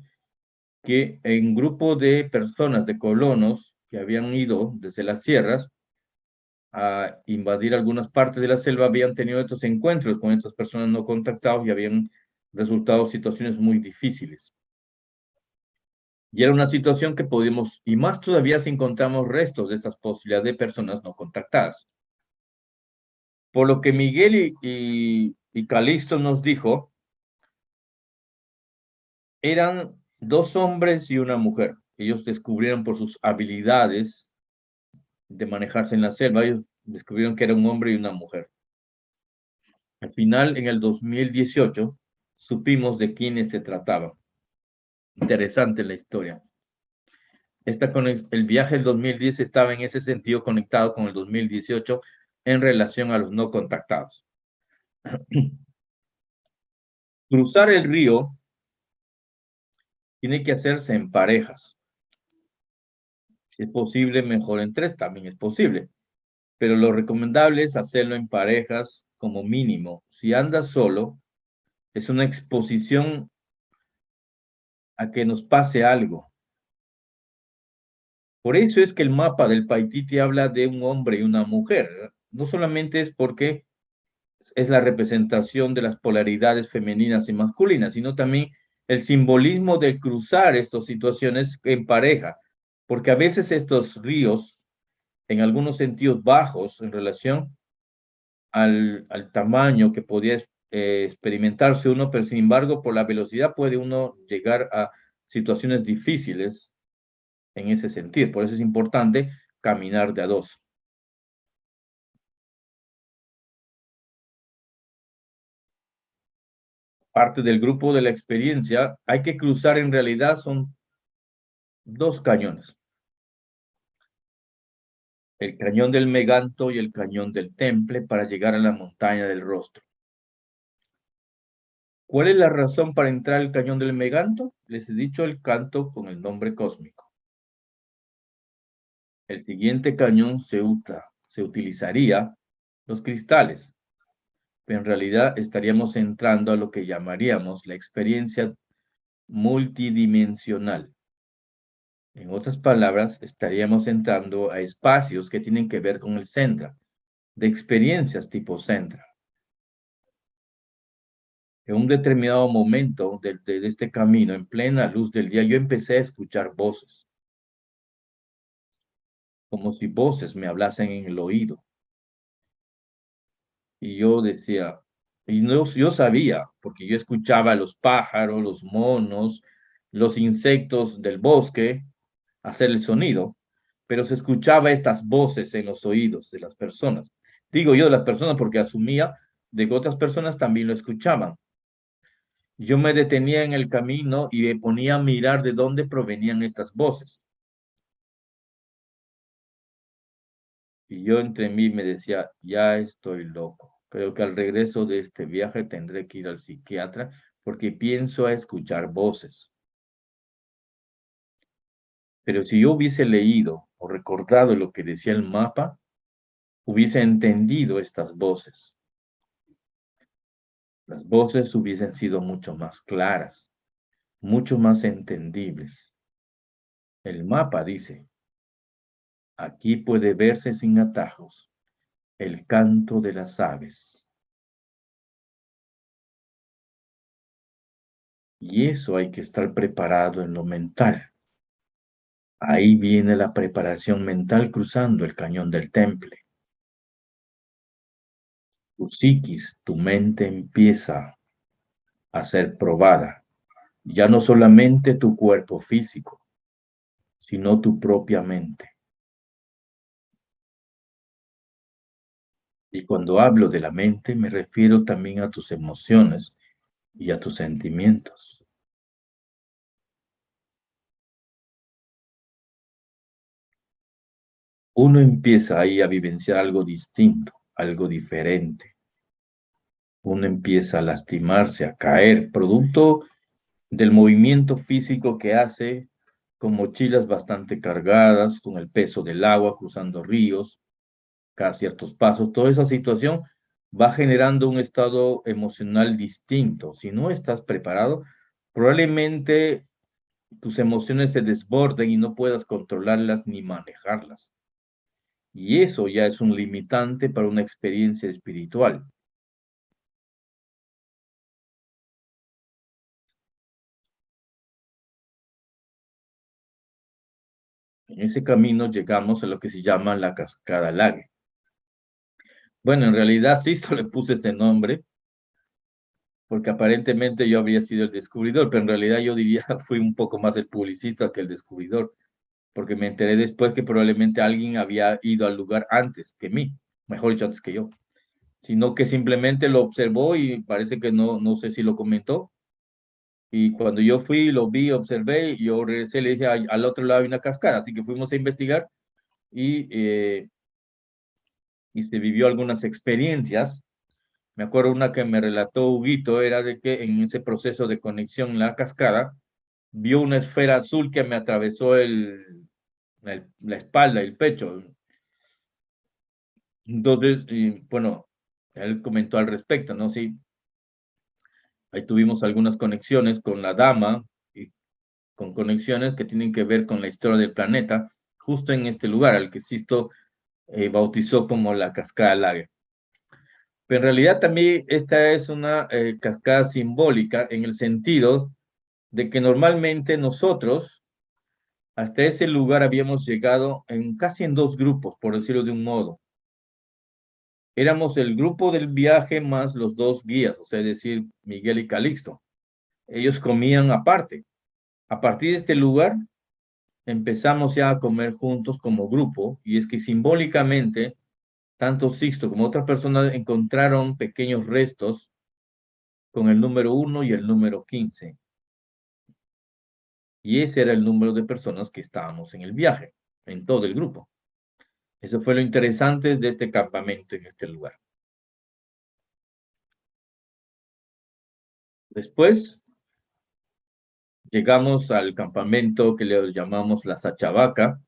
que en grupo de personas, de colonos, que habían ido desde las sierras a invadir algunas partes de la selva, habían tenido estos encuentros con estas personas no contactados y habían resultado situaciones muy difíciles. Y era una situación que podíamos, y más todavía si encontramos restos de estas posibilidades de personas no contactadas. Por lo que Miguel y Calixto nos dijo, eran 2 hombres y una mujer. Ellos descubrieron por sus habilidades de manejarse en la selva, ellos descubrieron que era un hombre y una mujer. Al final, en el 2018, supimos de quiénes se trataba. Interesante la historia. El viaje del 2010 estaba en ese sentido conectado con el 2018 en relación a los no contactados. Cruzar el río tiene que hacerse en parejas. Si es posible, mejor en 3, también es posible. Pero lo recomendable es hacerlo en parejas como mínimo. Si andas solo, es una exposición a que nos pase algo. Por eso es que el mapa del Paititi habla de un hombre y una mujer. No solamente es porque es la representación de las polaridades femeninas y masculinas, sino también el simbolismo de cruzar estas situaciones en pareja, porque a veces estos ríos, en algunos sentidos bajos en relación al tamaño que podía experimentarse uno, pero sin embargo por la velocidad puede uno llegar a situaciones difíciles en ese sentido. Por eso es importante caminar de a dos. Parte del grupo de la experiencia, hay que cruzar en realidad son 2 cañones. El cañón del Meganto y el cañón del Temple para llegar a la montaña del Rostro. ¿Cuál es la razón para entrar al cañón del Meganto? Les he dicho el canto con el nombre cósmico. El siguiente cañón se utilizaría los cristales, pero en realidad estaríamos entrando a lo que llamaríamos la experiencia multidimensional. En otras palabras, estaríamos entrando a espacios que tienen que ver con el Centra, de experiencias tipo Centra. En un determinado momento de este camino, en plena luz del día, yo empecé a escuchar voces, como si voces me hablasen en el oído. Y yo decía, y no, yo sabía, porque yo escuchaba a los pájaros, los monos, los insectos del bosque hacer el sonido, pero se escuchaba estas voces en los oídos de las personas. Digo yo de las personas porque asumía de que otras personas también lo escuchaban. Yo me detenía en el camino y me ponía a mirar de dónde provenían estas voces. Y yo entre mí me decía, ya estoy loco. Creo que al regreso de este viaje tendré que ir al psiquiatra porque pienso a escuchar voces. Pero si yo hubiese leído o recordado lo que decía el mapa, hubiese entendido estas voces. Las voces hubiesen sido mucho más claras, mucho más entendibles. El mapa dice, aquí puede verse sin atajos el canto de las aves. Y eso hay que estar preparado en lo mental. Ahí viene la preparación mental cruzando el cañón del Temple. Tu psiquis, tu mente empieza a ser probada. Ya no solamente tu cuerpo físico, sino tu propia mente. Y cuando hablo de la mente, me refiero también a tus emociones y a tus sentimientos. Uno empieza ahí a vivenciar algo distinto, algo diferente. Uno empieza a lastimarse, a caer, producto del movimiento físico que hace con mochilas bastante cargadas, con el peso del agua, cruzando ríos, cada ciertos pasos. Toda esa situación va generando un estado emocional distinto. Si no estás preparado, probablemente tus emociones se desborden y no puedas controlarlas ni manejarlas. Y eso ya es un limitante para una experiencia espiritual. En ese camino llegamos a lo que se llama la Cascada Lague. Bueno, en realidad Sisto le puse ese nombre porque aparentemente yo habría sido el descubridor, pero en realidad yo diría fui un poco más el publicista que el descubridor, porque me enteré después que probablemente alguien había ido al lugar antes que mí, mejor dicho, antes que yo, sino que simplemente lo observó y parece que no sé si lo comentó, Y cuando yo fui, lo vi, observé, y yo regresé, le dije, al otro lado hay una cascada. Así que fuimos a investigar y se vivió algunas experiencias. Me acuerdo una que me relató Huguito, era de que en ese proceso de conexión en la cascada, vio una esfera azul que me atravesó la espalda, el pecho. Entonces, bueno, él comentó al respecto, ¿no? Sí, ahí tuvimos algunas conexiones con la dama y con conexiones que tienen que ver con la historia del planeta, justo en este lugar, al que Sisto bautizó como la Cascada Lager. Pero en realidad también esta es una cascada simbólica en el sentido de que normalmente nosotros hasta ese lugar habíamos llegado casi en dos grupos, por decirlo de un modo. Éramos el grupo del viaje más los dos guías, o sea, es decir, Miguel y Calixto. Ellos comían aparte. A partir de este lugar empezamos ya a comer juntos como grupo, y es que simbólicamente tanto Sixto como otras personas encontraron pequeños restos con el número 1 y el número 15. Y ese era el número de personas que estábamos en el viaje, en todo el grupo. Eso fue lo interesante de este campamento en este lugar. Después llegamos al campamento que le llamamos la Sachavaca,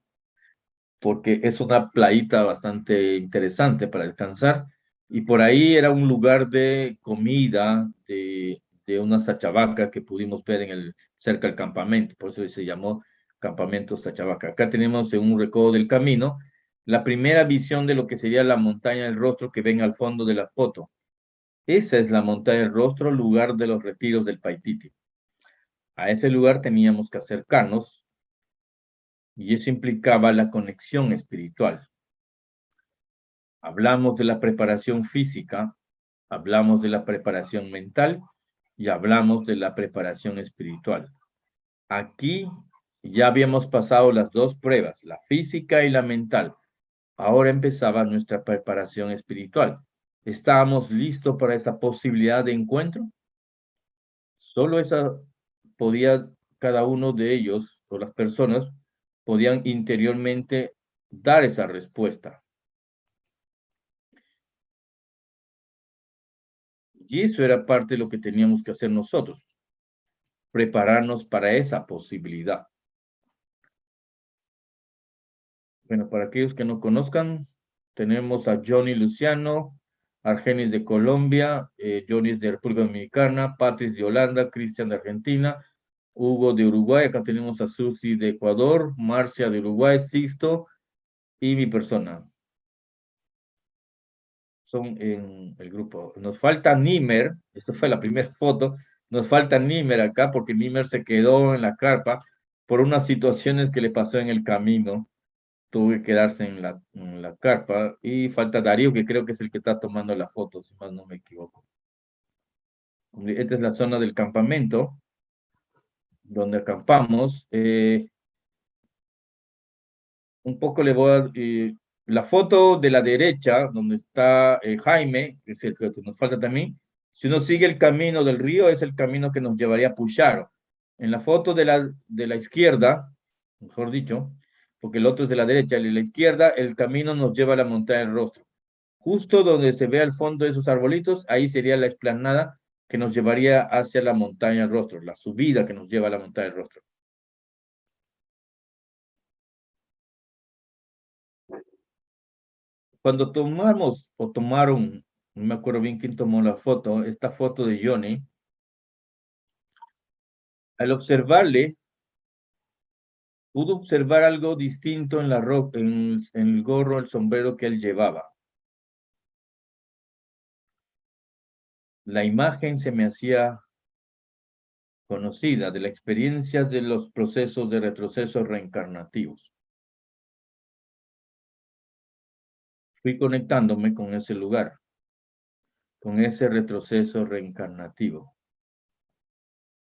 porque es una playita bastante interesante para descansar. Y por ahí era un lugar de comida, de una Sachavaca que pudimos ver cerca del campamento. Por eso se llamó Campamento Sachavaca. Acá tenemos en un recodo del camino la primera visión de lo que sería la montaña del rostro que ven al fondo de la foto. Esa es la montaña del rostro, lugar de los retiros del Paititi. A ese lugar teníamos que acercarnos y eso implicaba la conexión espiritual. Hablamos de la preparación física, hablamos de la preparación mental y hablamos de la preparación espiritual. Aquí ya habíamos pasado las dos pruebas, la física y la mental. Ahora empezaba nuestra preparación espiritual. ¿Estábamos listos para esa posibilidad de encuentro? Solo esa podía cada uno de ellos o las personas podían interiormente dar esa respuesta. Y eso era parte de lo que teníamos que hacer nosotros, prepararnos para esa posibilidad. Bueno, para aquellos que no conozcan, tenemos a Johnny Luciano, Argenis de Colombia, Johnny de República Dominicana, Patrice de Holanda, Cristian de Argentina, Hugo de Uruguay, acá tenemos a Susi de Ecuador, Marcia de Uruguay, Sixto y mi persona. Son en el grupo. Nos falta Nimer, esta fue la primera foto, nos falta Nimer acá porque Nimer se quedó en la carpa por unas situaciones que le pasó en el camino. Tuvo que quedarse en la carpa y falta Darío, que creo que es el que está tomando la foto, si más no me equivoco. Esta es la zona del campamento donde acampamos. Un poco le voy a... la foto de la derecha, donde está Jaime, que es el que nos falta también, si uno sigue el camino del río, es el camino que nos llevaría a Pucharo. En la foto de la izquierda, mejor dicho, porque el otro es de la derecha, y la izquierda, el camino nos lleva a la montaña del rostro. Justo donde se ve al fondo de esos arbolitos, ahí sería la explanada que nos llevaría hacia la montaña del rostro, la subida que nos lleva a la montaña del rostro. Cuando tomamos, o tomaron, no me acuerdo bien quién tomó la foto, esta foto de Johnny, al observarle, pudo observar algo distinto en en el gorro, el sombrero que él llevaba. La imagen se me hacía conocida de la experiencia de los procesos de retroceso reencarnativos. Fui conectándome con ese lugar, con ese retroceso reencarnativo.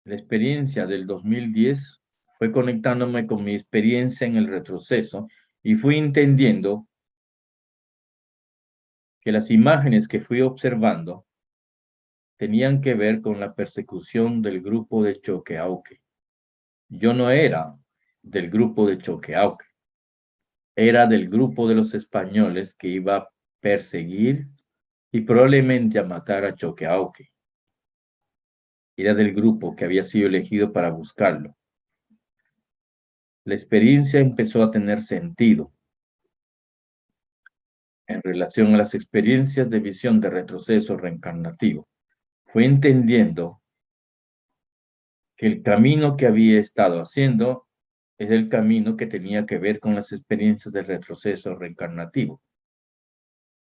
La experiencia del 2010 fue conectándome con mi experiencia en el retroceso y fui entendiendo que las imágenes que fui observando tenían que ver con la persecución del grupo de Choqueauque. Yo no era del grupo de Choqueauque, era del grupo de los españoles que iba a perseguir y probablemente a matar a Choqueauque. Era del grupo que había sido elegido para buscarlo. La experiencia empezó a tener sentido en relación a las experiencias de visión de retroceso reencarnativo. Fue entendiendo que el camino que había estado haciendo es el camino que tenía que ver con las experiencias de retroceso reencarnativo.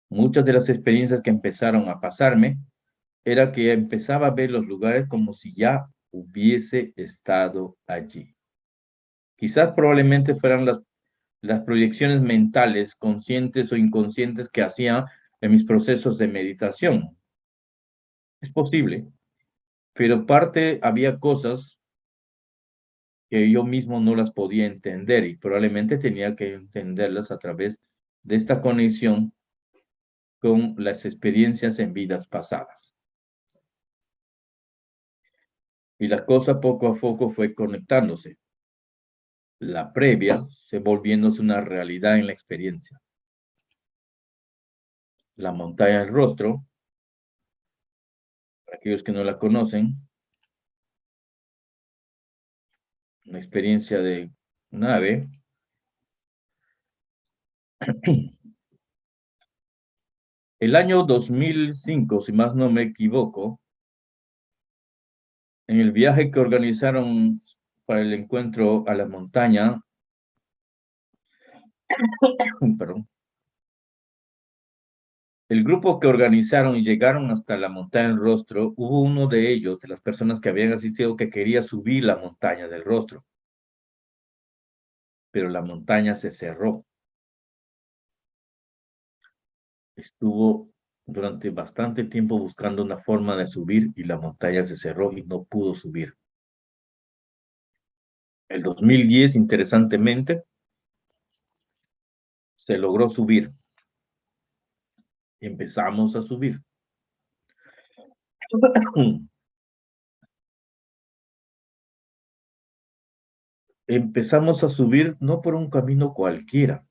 Muchas de las experiencias que empezaron a pasarme era que empezaba a ver los lugares como si ya hubiese estado allí. Quizás probablemente fueran las proyecciones mentales, conscientes o inconscientes que hacía en mis procesos de meditación. Es posible, pero había cosas que yo mismo no las podía entender y probablemente tenía que entenderlas a través de esta conexión con las experiencias en vidas pasadas. Y la cosa poco a poco fue conectándose. La previa se volviéndose una realidad en la experiencia. La montaña del rostro, para aquellos que no la conocen, una experiencia de nave. El año 2005, si más no me equivoco, en el viaje que organizaron para el encuentro a la montaña, perdón, el grupo que organizaron y llegaron hasta la montaña del rostro, hubo uno de ellos, de las personas que habían asistido, que quería subir la montaña del rostro. Pero la montaña se cerró. Estuvo durante bastante tiempo buscando una forma de subir y la montaña se cerró y no pudo subir. El 2010, interesantemente, se logró subir. Empezamos a subir. Empezamos a subir no por un camino cualquiera,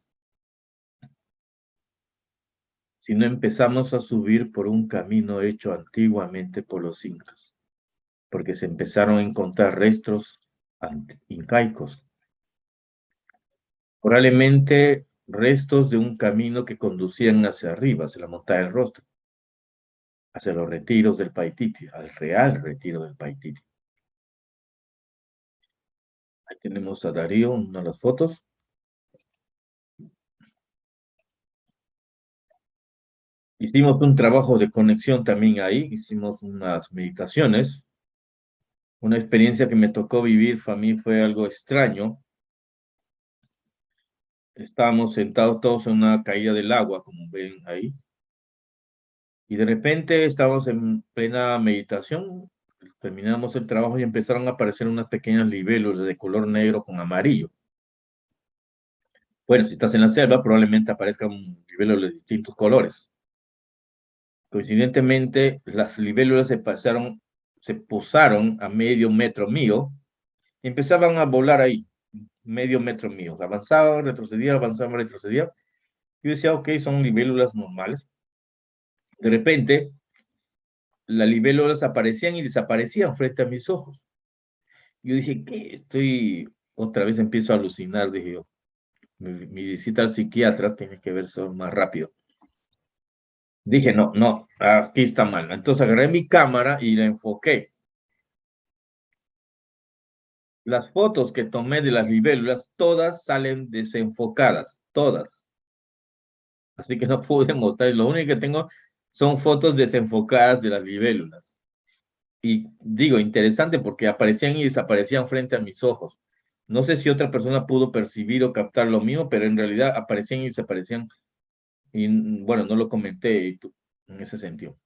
sino empezamos a subir por un camino hecho antiguamente por los incas, porque se empezaron a encontrar restos incaicos, probablemente restos de un camino que conducían hacia arriba, hacia la montaña del rostro, hacia los retiros del Paititi, al real retiro del Paititi. Ahí tenemos a Darío, una de las fotos. Hicimos un trabajo de conexión también ahí, hicimos unas meditaciones. Una experiencia que me tocó vivir para mí fue algo extraño. Estábamos sentados todos en una caída del agua, como ven ahí. Y de repente estábamos en plena meditación, terminamos el trabajo y empezaron a aparecer unas pequeñas libélulas de color negro con amarillo. Bueno, si estás en la selva, probablemente aparezcan libélulas de distintos colores. Coincidentemente, las libélulas se posaron a medio metro mío y empezaban a volar ahí, medio metro mío. Avanzaban, retrocedían, avanzaban, retrocedían. Yo decía, ok, son libélulas normales. De repente, las libélulas aparecían y desaparecían frente a mis ojos. Yo dije, ¿qué? Otra vez empiezo a alucinar, dije yo. Mi visita al psiquiatra tiene que ver eso más rápido. Dije, no, aquí está mal. Entonces agarré mi cámara y la enfoqué. Las fotos que tomé de las libélulas, todas salen desenfocadas, todas. Así que no pude mostrar. Lo único que tengo son fotos desenfocadas de las libélulas. Y digo, interesante porque aparecían y desaparecían frente a mis ojos. No sé si otra persona pudo percibir o captar lo mismo, pero en realidad aparecían y desaparecían. Y bueno, no lo comenté en ese sentido.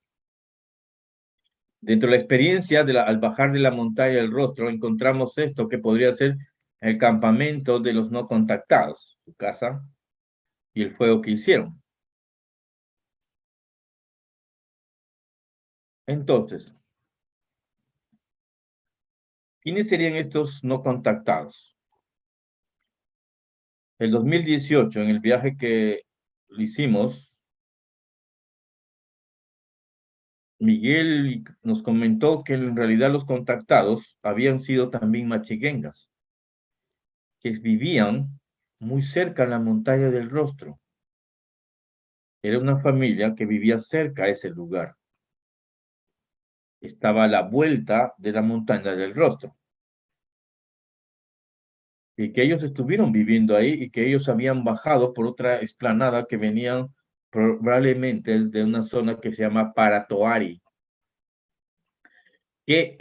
Dentro de la experiencia al bajar de la montaña del rostro, encontramos esto que podría ser el campamento de los no contactados, su casa y el fuego que hicieron. Entonces, ¿Quiénes serían estos no contactados? El 2018, en el viaje que hicimos, Miguel nos comentó que en realidad los contactados habían sido también machiguengas, que vivían muy cerca de la montaña del Rostro. Era una familia que vivía cerca a ese lugar. Estaba a la vuelta de la montaña del Rostro. Y que ellos estuvieron viviendo ahí y que ellos habían bajado por otra explanada que venían probablemente de una zona que se llama Paratoari. Que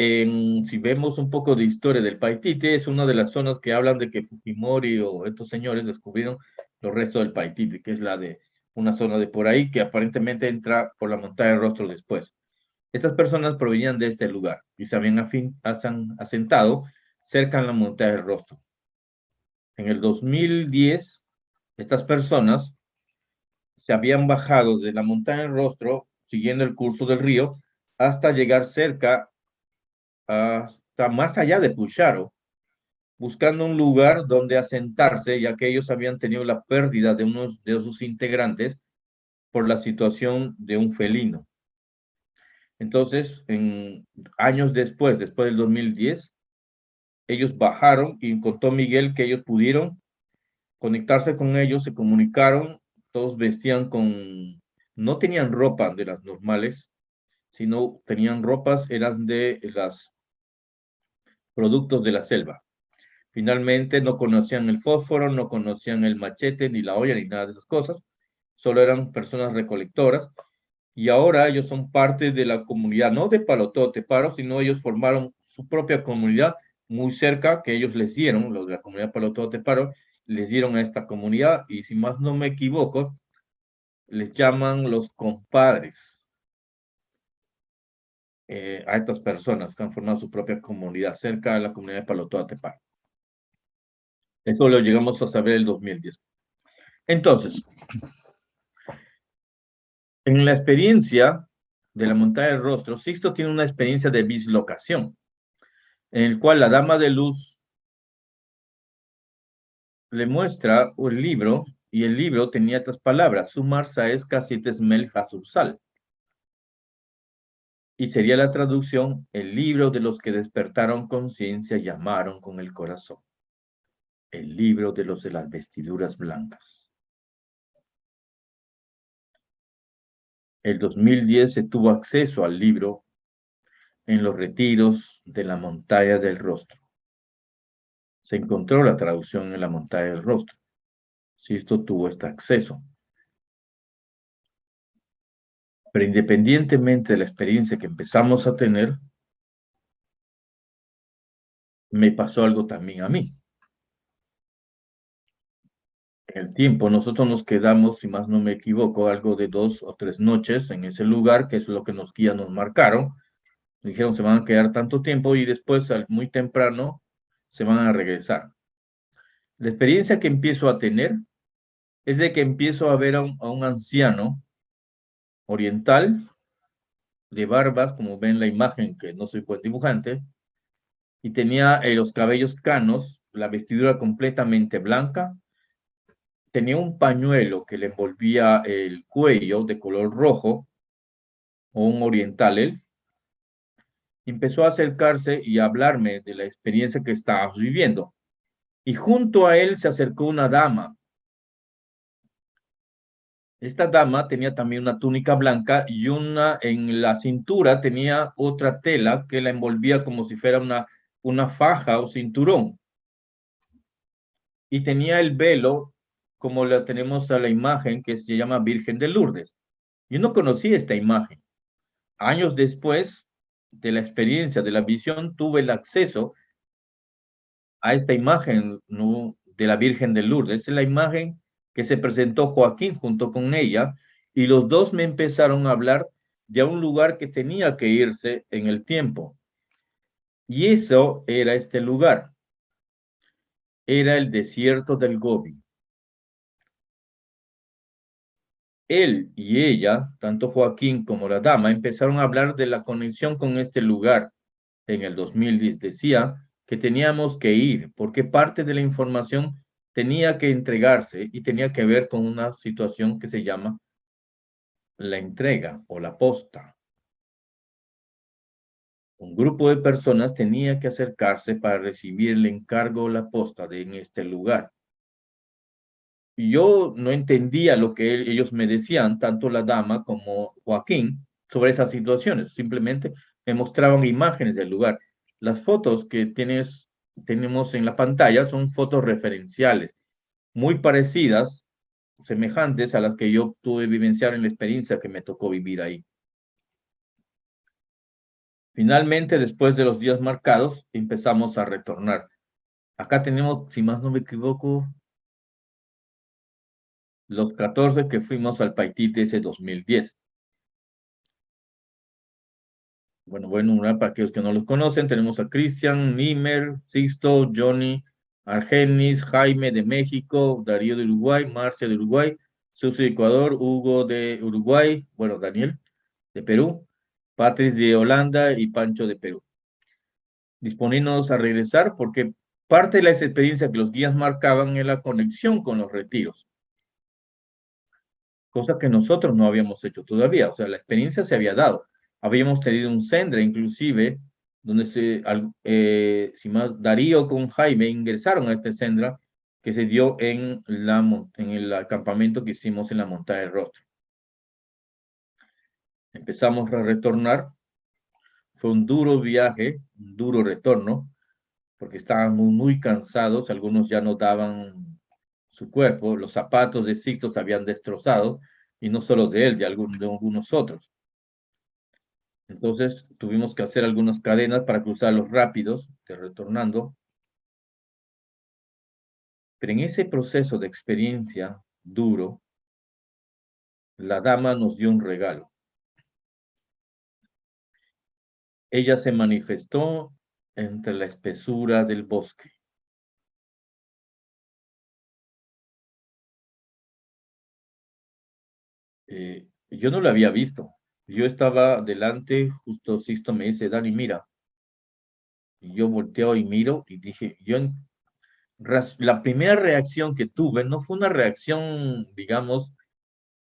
si vemos un poco de historia del Paitite, es una de las zonas que hablan de que Fujimori o estos señores descubrieron los restos del Paitite, que es la de una zona de por ahí que aparentemente entra por la montaña del Rostro después. Estas personas provenían de este lugar y se habían asentado cerca de la montaña del Rostro. En el 2010, estas personas se habían bajado de la montaña del Rostro, siguiendo el curso del río, hasta llegar cerca, hasta más allá de Pucharo, buscando un lugar donde asentarse, ya que ellos habían tenido la pérdida de unos de sus integrantes por la situación de un felino. Entonces, años después del 2010, ellos bajaron y contó Miguel que ellos pudieron conectarse con ellos, se comunicaron, todos vestían no tenían ropa de las normales, sino tenían ropas, eran de los productos de la selva. Finalmente no conocían el fósforo, no conocían el machete, ni la olla, ni nada de esas cosas, solo eran personas recolectoras, y ahora ellos son parte de la comunidad, no de Palototeparo, sino ellos formaron su propia comunidad muy cerca, que ellos les dieron, los de la comunidad Palototeparo, les dieron a esta comunidad, y si más no me equivoco, les llaman los compadres a estas personas que han formado su propia comunidad cerca de la comunidad de Palototeparo. Eso lo llegamos a saber en el 2010. Entonces, en la experiencia de la montaña del Rostro, Sixto tiene una experiencia de bislocación, en el cual la Dama de Luz le muestra un libro, y el libro tenía estas palabras: Sumar Saes Casitesmel Hasursal. Y sería la traducción: el libro de los que despertaron conciencia y amaron con el corazón. El libro de los de las vestiduras blancas. El 2010 se tuvo acceso al libro en los retiros de la montaña del Rostro. Se encontró la traducción en la montaña del Rostro. Sisto tuvo este acceso. Pero independientemente de la experiencia que empezamos a tener, me pasó algo también a mí. En el tiempo, nosotros nos quedamos, si más no me equivoco, algo de 2 o 3 noches en ese lugar, que es lo que los guías nos marcaron. Dijeron, se van a quedar tanto tiempo y después, muy temprano, se van a regresar. La experiencia que empiezo a tener es de que empiezo a ver a un anciano oriental, de barbas, como ven la imagen, que no soy buen dibujante, y tenía los cabellos canos, la vestidura completamente blanca, tenía un pañuelo que le envolvía el cuello de color rojo, o un oriental él. Empezó a acercarse y a hablarme de la experiencia que estábamos viviendo. Y junto a él se acercó una dama. Esta dama tenía también una túnica blanca y en la cintura tenía otra tela que la envolvía como si fuera una faja o cinturón. Y tenía el velo como la tenemos a la imagen que se llama Virgen de Lourdes. Yo no conocía esta imagen. Años después de la experiencia, de la visión, tuve el acceso a esta imagen, ¿no?, de la Virgen de Lourdes. Es la imagen que se presentó Joaquín junto con ella, y los dos me empezaron a hablar de un lugar que tenía que irse en el tiempo. Y eso era este lugar. Era el desierto del Gobi. Él y ella, tanto Joaquín como la dama, empezaron a hablar de la conexión con este lugar. En el 2010 decía que teníamos que ir, porque parte de la información tenía que entregarse y tenía que ver con una situación que se llama la entrega o la posta. Un grupo de personas tenía que acercarse para recibir el encargo o la posta en este lugar. Y yo no entendía lo que ellos me decían, tanto la dama como Joaquín, sobre esas situaciones. Simplemente me mostraban imágenes del lugar. Las fotos que tenemos en la pantalla son fotos referenciales, muy parecidas, semejantes a las que yo tuve vivenciar en la experiencia que me tocó vivir ahí. Finalmente, después de los días marcados, empezamos a retornar. Acá tenemos, si más no me equivoco, los 14 que fuimos al Paitite ese 2010. Bueno, para aquellos que no los conocen, tenemos a Cristian, Nimer, Sixto, Johnny, Argenis, Jaime de México, Darío de Uruguay, Marcia de Uruguay, Susi de Ecuador, Hugo de Uruguay, bueno, Daniel de Perú, Patrice de Holanda y Pancho de Perú. Disponiéndonos a regresar porque parte de la experiencia que los guías marcaban es la conexión con los retiros, cosa que nosotros no habíamos hecho todavía, o sea, la experiencia se había dado. Habíamos tenido un Sendra, inclusive, donde si más, Darío con Jaime ingresaron a este Sendra que se dio en el campamento que hicimos en la montaña del Rostro. Empezamos a retornar. Fue un duro viaje, un duro retorno, porque estábamos muy cansados, algunos ya no daban su cuerpo, los zapatos de Sixto se habían destrozado, y no solo de él, de algunos otros. Entonces tuvimos que hacer algunas cadenas para cruzar los rápidos, retornando. Pero en ese proceso de experiencia duro, la dama nos dio un regalo. Ella se manifestó entre la espesura del bosque. Yo no la había visto. Yo estaba delante, justo Sixto me dice, Dani, mira. Y yo volteo y miro y dije, la primera reacción que tuve no fue una reacción, digamos,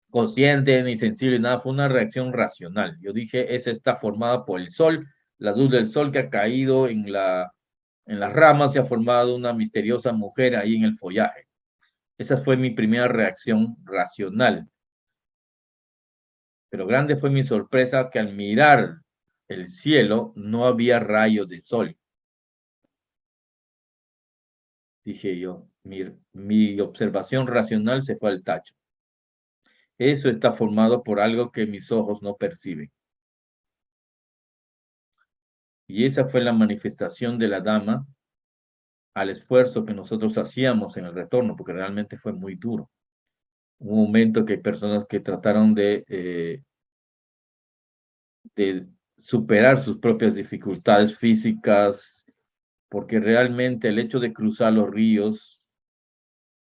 consciente ni sensible, nada, fue una reacción racional. Yo dije, esa está formada por el sol, la luz del sol que ha caído en las ramas, se ha formado una misteriosa mujer ahí en el follaje. Esa fue mi primera reacción racional. Pero grande fue mi sorpresa que al mirar el cielo no había rayos de sol. Dije yo, mi observación racional se fue al tacho. Eso está formado por algo que mis ojos no perciben. Y esa fue la manifestación de la dama al esfuerzo que nosotros hacíamos en el retorno, porque realmente fue muy duro. Un momento que hay personas que trataron de superar sus propias dificultades físicas, porque realmente el hecho de cruzar los ríos,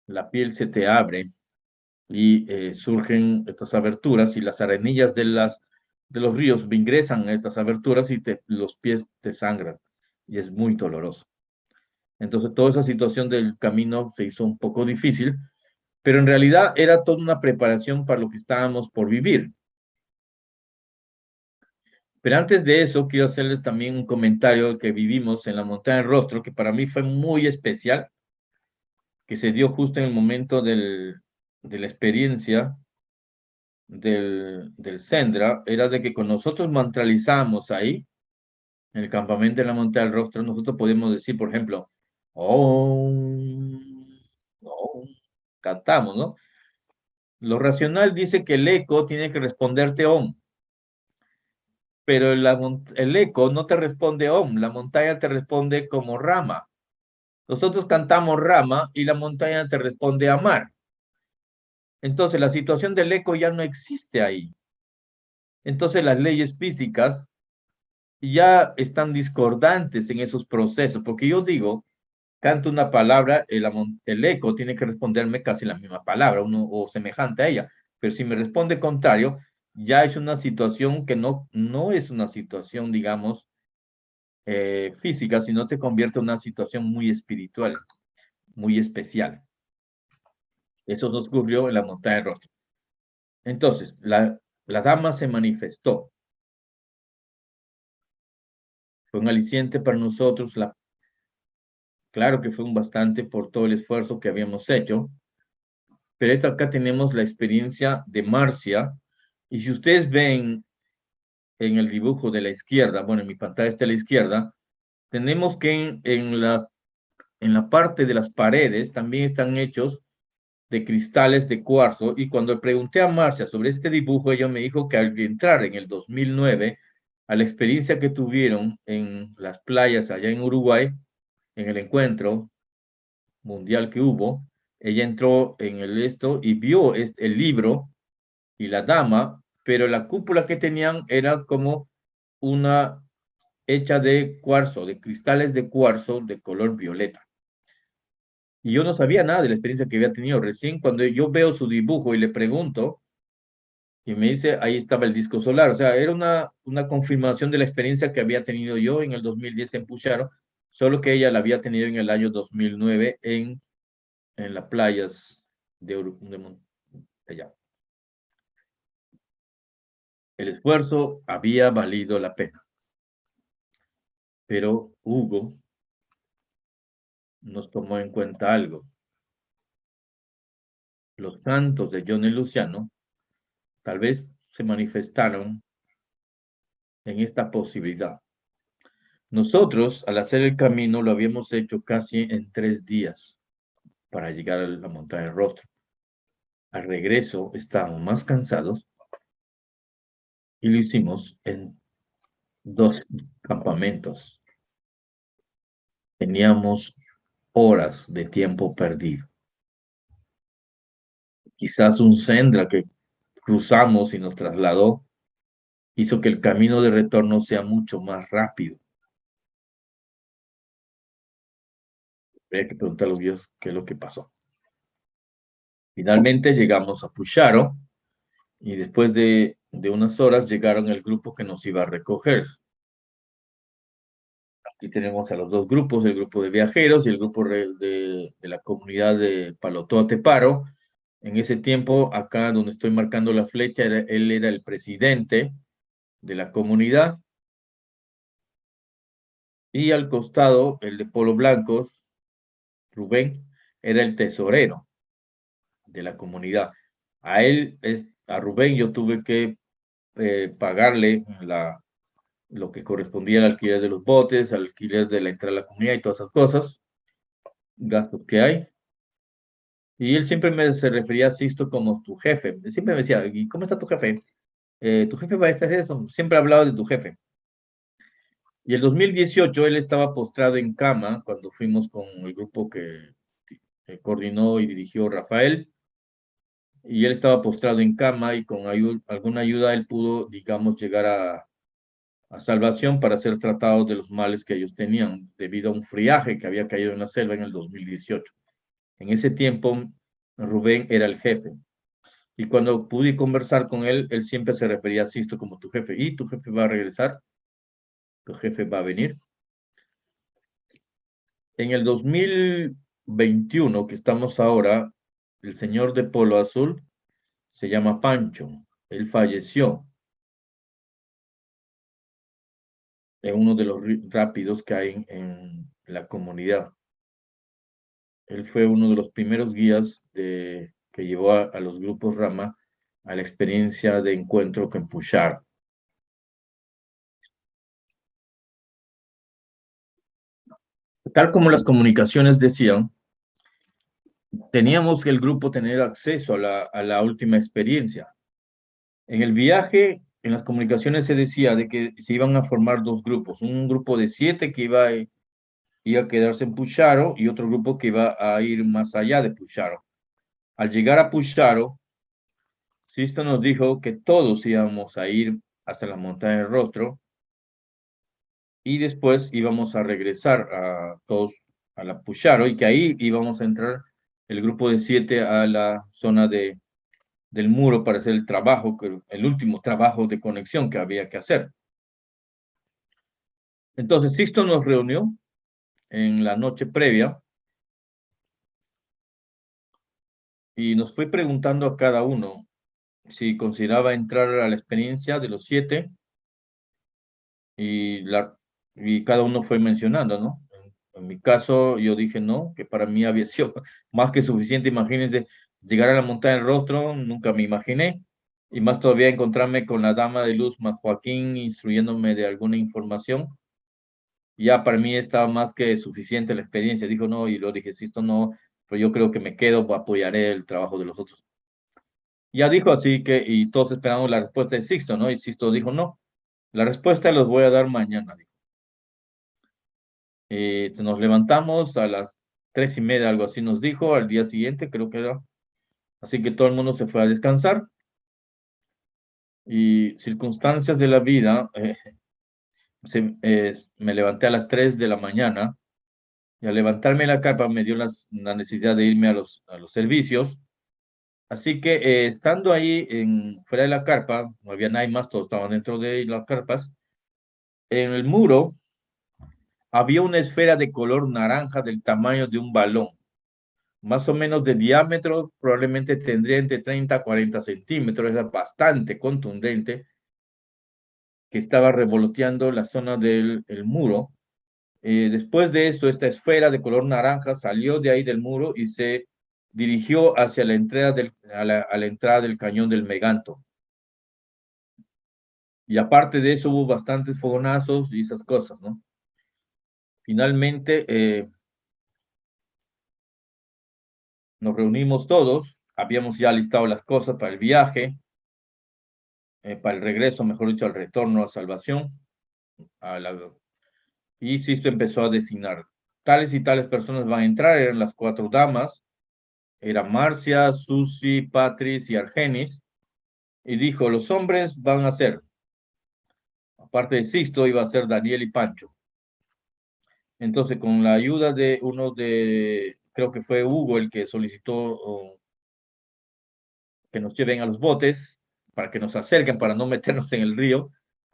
la piel se te abre y surgen estas aberturas y las arenillas de los ríos ingresan a estas aberturas y los pies te sangran y es muy doloroso. Entonces toda esa situación del camino se hizo un poco difícil, pero en realidad era toda una preparación para lo que estábamos por vivir. Pero antes de eso, quiero hacerles también un comentario que vivimos en la montaña del Rostro, que para mí fue muy especial, que se dio justo en el momento de la experiencia del Sendra, era de que con nosotros mantralizamos ahí, en el campamento de la montaña del Rostro, nosotros podemos decir, por ejemplo, cantamos, ¿no? Lo racional dice que el eco tiene que responderte Om, pero el eco no te responde Om, la montaña te responde como Rama. Nosotros cantamos Rama y la montaña te responde Amar. Entonces la situación del eco ya no existe ahí. Entonces las leyes físicas ya están discordantes en esos procesos, porque yo digo, canto una palabra, el eco tiene que responderme casi la misma palabra, o semejante a ella, pero si me responde contrario, ya es una situación que no es una situación, digamos, física, sino se convierte en una situación muy espiritual, muy especial. Eso nos ocurrió en la montaña de Rostro. Entonces, la dama se manifestó. Fue un aliciente para nosotros. Claro que fue un bastante por todo el esfuerzo que habíamos hecho, pero acá tenemos la experiencia de Marcia, y si ustedes ven en el dibujo de la izquierda, bueno, en mi pantalla está a la izquierda, tenemos que en la parte de las paredes también están hechos de cristales de cuarzo, y cuando le pregunté a Marcia sobre este dibujo, ella me dijo que al entrar en el 2009, a la experiencia que tuvieron en las playas allá en Uruguay, en el encuentro mundial que hubo, ella entró en esto y vio el libro y la dama, pero la cúpula que tenían era como una hecha de cuarzo, de cristales de cuarzo de color violeta. Y yo no sabía nada de la experiencia que había tenido. Recién cuando yo veo su dibujo y le pregunto, y me dice, ahí estaba el disco solar. O sea, era una confirmación de la experiencia que había tenido yo en el 2010 en Pucharo, solo que ella la había tenido en el año 2009 en las playas de allá. El esfuerzo había valido la pena. Pero Hugo nos tomó en cuenta algo. Los santos de John y Luciano tal vez se manifestaron en esta posibilidad. Nosotros, al hacer el camino, lo habíamos hecho casi en 3 días para llegar a la montaña del Rostro. Al regreso estábamos más cansados y lo hicimos en 2 campamentos. Teníamos horas de tiempo perdido. Quizás un sendra que cruzamos y nos trasladó hizo que el camino de retorno sea mucho más rápido. Habría que preguntar a los guías qué es lo que pasó. Finalmente llegamos a Pucharo y después de unas horas llegaron el grupo que nos iba a recoger. Aquí tenemos a los 2 grupos, el grupo de viajeros y el grupo de la comunidad de Palotoa Teparo. En ese tiempo, acá donde estoy marcando la flecha, él era el presidente de la comunidad. Y al costado, el de Polo Blancos, Rubén, era el tesorero de la comunidad. A Rubén yo tuve que pagarle lo que correspondía al alquiler de los botes, al alquiler de la entrada a la comunidad y todas esas cosas, gastos que hay. Y él siempre se refería a Sisto como tu jefe. Siempre me decía, ¿y cómo está tu jefe? Tu jefe va a estar eso. Siempre hablaba de tu jefe. Y el 2018 él estaba postrado en cama cuando fuimos con el grupo que coordinó y dirigió Rafael. Y él estaba postrado en cama y con alguna ayuda él pudo, digamos, llegar a salvación para ser tratado de los males que ellos tenían debido a un friaje que había caído en la selva en el 2018. En ese tiempo, Rubén era el jefe. Y cuando pude conversar con él, él siempre se refería a Sisto como tu jefe. ¿Y tu jefe va a regresar? ¿Tu jefe va a venir? En el 2021, que estamos ahora, el señor de Polo Azul se llama Pancho. Él falleció en uno de los rápidos que hay en la comunidad. Él fue uno de los primeros guías que llevó a los grupos Rama a la experiencia de encuentro con Pucharo. Tal como las comunicaciones decían, teníamos que el grupo tener acceso a la última experiencia. En el viaje, en las comunicaciones se decía de que se iban a formar 2 grupos, un grupo de 7 que iba a quedarse en Pucharo y otro grupo que iba a ir más allá de Pucharo. Al llegar a Pucharo, Sisto nos dijo que todos íbamos a ir hasta la montaña del Rostro y después íbamos a regresar a todos a la Pucharo y que ahí íbamos a entrar el grupo de 7 a la zona del muro para hacer el trabajo, el último trabajo de conexión que había que hacer. Entonces, Sixto nos reunió en la noche previa y nos fue preguntando a cada uno si consideraba entrar a la experiencia de los 7 y cada uno fue mencionando, ¿no? En mi caso, yo dije no, que para mí había sido más que suficiente. Imagínense, llegar a la montaña del rostro, nunca me imaginé, y más todavía encontrarme con la dama de luz, más Joaquín, instruyéndome de alguna información. Ya para mí estaba más que suficiente la experiencia. Dijo no, y lo dije, si esto no, pues yo creo que me quedo, apoyaré el trabajo de los otros. Ya dijo así que, y todos esperamos la respuesta de Sixto, ¿no? Y Sixto dijo no, la respuesta los voy a dar mañana. Nos levantamos a las 3:30, algo así nos dijo, al día siguiente creo que era. Así que todo el mundo se fue a descansar. Y circunstancias de la vida, me levanté a las 3 de la mañana y al levantarme la carpa me dio la necesidad de irme a los servicios. Así que estando ahí fuera de la carpa, no había nadie más, todos estaban dentro de las carpas. En el muro había una esfera de color naranja del tamaño de un balón, más o menos de diámetro, probablemente tendría entre 30 a 40 centímetros, era bastante contundente, que estaba revoloteando la zona del muro. Después de esto, esta esfera de color naranja salió de ahí del muro y se dirigió hacia la entrada a la entrada del cañón del Meganto. Y aparte de eso, hubo bastantes fogonazos y esas cosas, ¿no? Finalmente, nos reunimos todos, habíamos ya listado las cosas para el viaje, para el regreso, mejor dicho, al retorno a salvación. Y Sisto empezó a designar tales y tales personas van a entrar. Eran las 4 damas, era Marcia, Susi, Patrice y Argenis, y dijo, los hombres van a ser, aparte de Sisto, iba a ser Daniel y Pancho. Entonces, con la ayuda de creo que fue Hugo el que solicitó que nos lleven a los botes, para que nos acerquen, para no meternos en el río.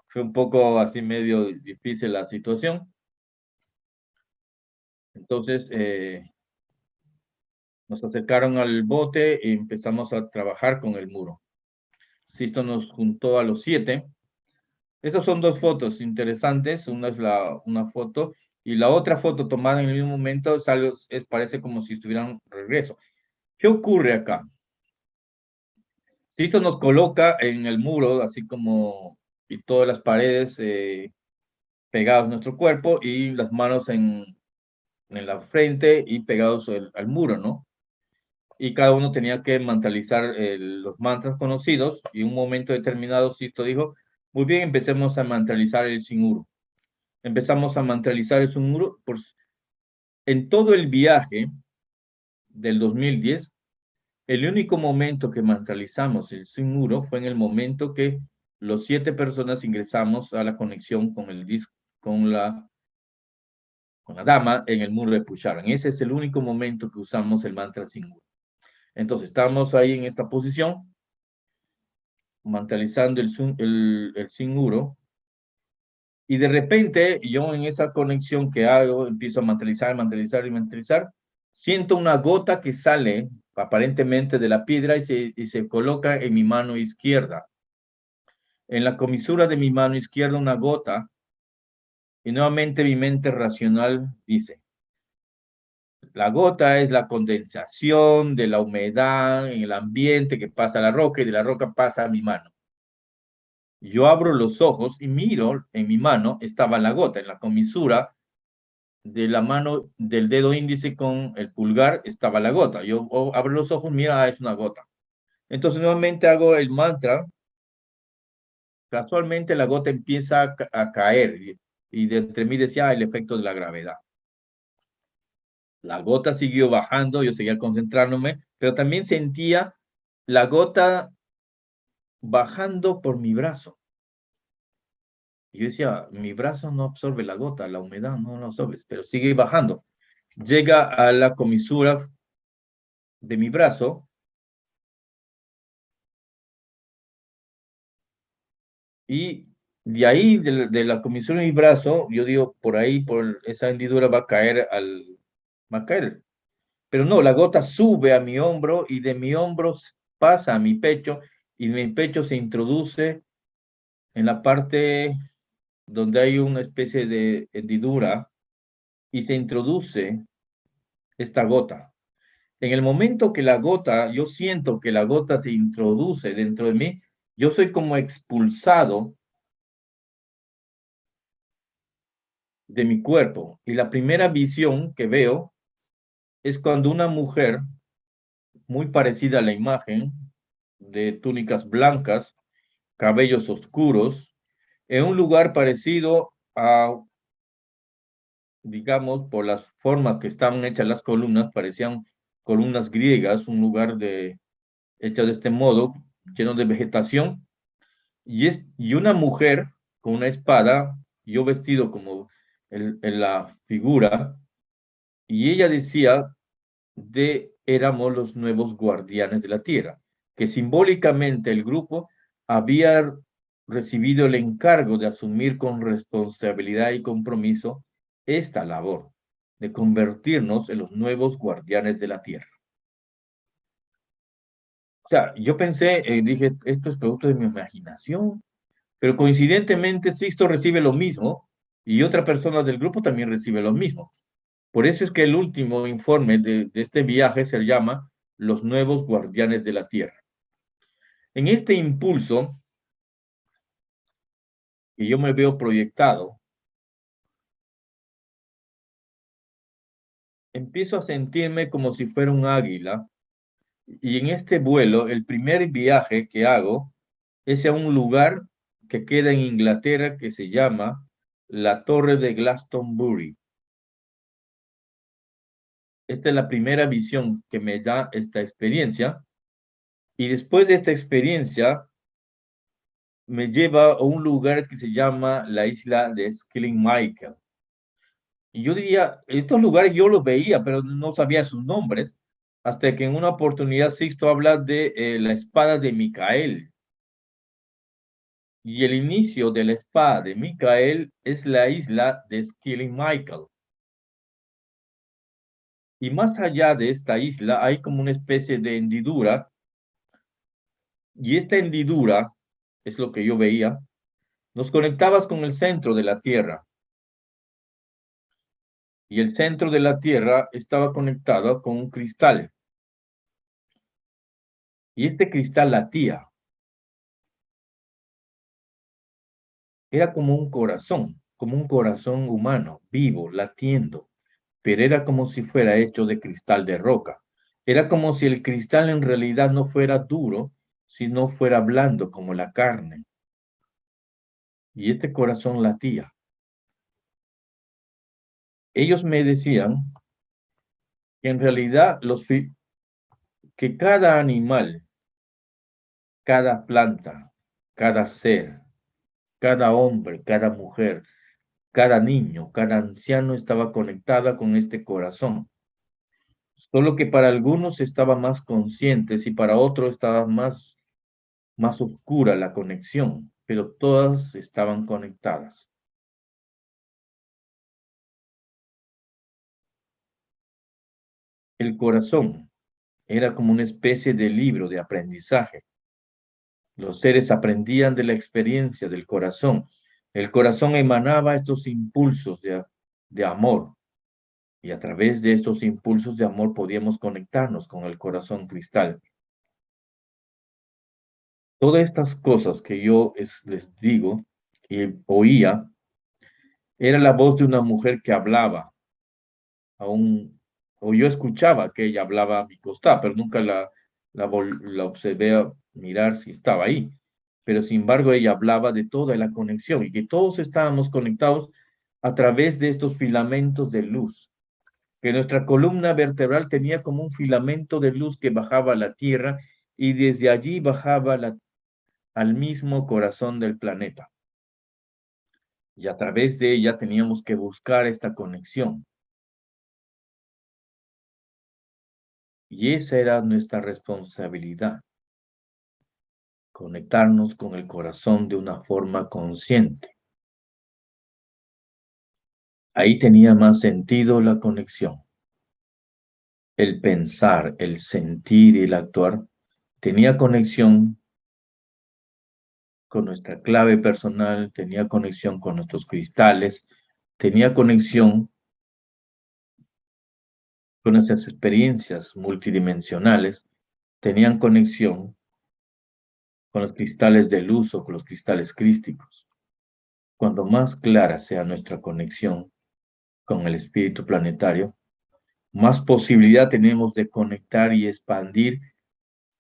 Fue un poco así medio difícil la situación. Entonces, nos acercaron al bote y empezamos a trabajar con el muro. Sisto nos juntó a los 7. Estas son 2 fotos interesantes. Una es una foto y la otra foto tomada en el mismo momento parece como si estuvieran regreso. ¿Qué ocurre acá? Sisto nos coloca en el muro, así como y todas las paredes pegadas a nuestro cuerpo y las manos en la frente y pegados al muro, ¿no? Y cada uno tenía que mantralizar los mantras conocidos, y en un momento determinado Sisto dijo, muy bien, empecemos a mantralizar el Singuru. Empezamos a mantralizar el Singuru. En todo el viaje del 2010, el único momento que mantralizamos el Singuru fue en el momento que los 7 personas ingresamos a la conexión con el disco, con la dama en el muro de Pusharan. Ese es el único momento que usamos el mantra Singuru. Entonces, estamos ahí en esta posición, mantralizando el Singuru, y de repente, yo en esa conexión que hago, empiezo a mantralizar, siento una gota que sale aparentemente de la piedra y se coloca en mi mano izquierda. En la comisura de mi mano izquierda, una gota, y nuevamente mi mente racional dice, la gota es la condensación de la humedad en el ambiente que pasa a la roca y de la roca pasa a mi mano. Yo abro los ojos y miro, en mi mano estaba la gota, en la comisura de la mano del dedo índice con el pulgar estaba la gota. Yo abro los ojos, mira, es una gota. Entonces nuevamente hago el mantra. Casualmente la gota empieza a caer y de entre mí decía el efecto de la gravedad. La gota siguió bajando, yo seguía concentrándome, pero también sentía la gota bajando por mi brazo. Y yo decía, mi brazo no absorbe la gota, la humedad no la absorbe, pero sigue bajando. Llega a la comisura de mi brazo y De ahí, de la comisión de mi brazo, yo digo, por ahí, por esa hendidura va a caer. Pero no, la gota sube a mi hombro y de mi hombro pasa a mi pecho y mi pecho se introduce en la parte donde hay una especie de hendidura y se introduce esta gota. En el momento que la gota, yo siento que la gota se introduce dentro de mí, yo soy como expulsado de mi cuerpo. Y la primera visión que veo es cuando una mujer, muy parecida a la imagen, de túnicas blancas, cabellos oscuros, en un lugar parecido a, digamos, por las formas que estaban hechas las columnas, parecían columnas griegas, un lugar hecho de este modo, lleno de vegetación, y una mujer con una espada, yo vestido como en la figura, y ella decía éramos los nuevos guardianes de la tierra, que simbólicamente el grupo había recibido el encargo de asumir con responsabilidad y compromiso esta labor, de convertirnos en los nuevos guardianes de la tierra. O sea, yo pensé, dije, esto es producto de mi imaginación, pero coincidentemente Sixto recibe lo mismo y otra persona del grupo también recibe lo mismo. Por eso es que el último informe de este viaje se llama Los Nuevos Guardianes de la Tierra. En este impulso, que yo me veo proyectado, empiezo a sentirme como si fuera un águila, y en este vuelo, el primer viaje que hago es a un lugar que queda en Inglaterra que se llama la Torre de Glastonbury. Esta es la primera visión que me da esta experiencia, y después de esta experiencia me lleva a un lugar que se llama la isla de Skilling Michael. Y yo diría, estos lugares yo los veía, pero no sabía sus nombres, hasta que en una oportunidad Sixto habla de la espada de Micael. Y el inicio de la espada de Micael es la isla de Skilling Michael. Y más allá de esta isla hay como una especie de hendidura, y esta hendidura, es lo que yo veía, nos conectabas con el centro de la Tierra. Y el centro de la Tierra estaba conectado con un cristal. Y este cristal latía. Era como un corazón humano, vivo, latiendo, pero era como si fuera hecho de cristal de roca. Era como si el cristal en realidad no fuera duro, sino fuera blando como la carne. Y este corazón latía. Ellos me decían que en realidad que cada animal, cada planta, cada ser, cada hombre, cada mujer, cada niño, cada anciano estaba conectada con este corazón. Solo que para algunos estaba más conscientes y para otros estaba más oscura la conexión, pero todas estaban conectadas. El corazón era como una especie de libro de aprendizaje. Los seres aprendían de la experiencia del corazón. El corazón emanaba estos impulsos de amor, y a través de estos impulsos de amor podíamos conectarnos con el corazón cristal. Todas estas cosas que yo les digo y oía, era la voz de una mujer que hablaba, o yo escuchaba que ella hablaba a mi costado, pero nunca la observé a mirar si estaba ahí. Pero sin embargo ella hablaba de toda la conexión y que todos estábamos conectados a través de estos filamentos de luz, que nuestra columna vertebral tenía como un filamento de luz que bajaba a la Tierra y desde allí bajaba al mismo corazón del planeta. Y a través de ella teníamos que buscar esta conexión. Y esa era nuestra responsabilidad. conectarnos con el corazón de una forma consciente. Ahí tenía más sentido la conexión. El pensar, el sentir y el actuar tenía conexión con nuestra clave personal, tenía conexión con nuestros cristales, tenía conexión con nuestras experiencias multidimensionales, tenían conexión con los cristales de luz o con los cristales crísticos. Cuando más clara sea nuestra conexión con el espíritu planetario, más posibilidad tenemos de conectar y expandir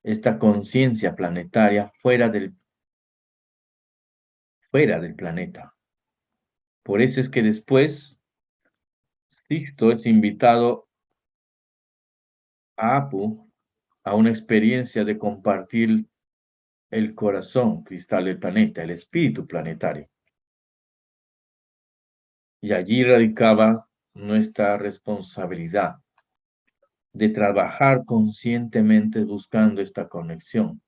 esta conciencia planetaria fuera del planeta. Por eso es que después Sixto es invitado a Apu a una experiencia de compartir el corazón cristal del planeta, el espíritu planetario. Y allí radicaba nuestra responsabilidad de trabajar conscientemente buscando esta conexión.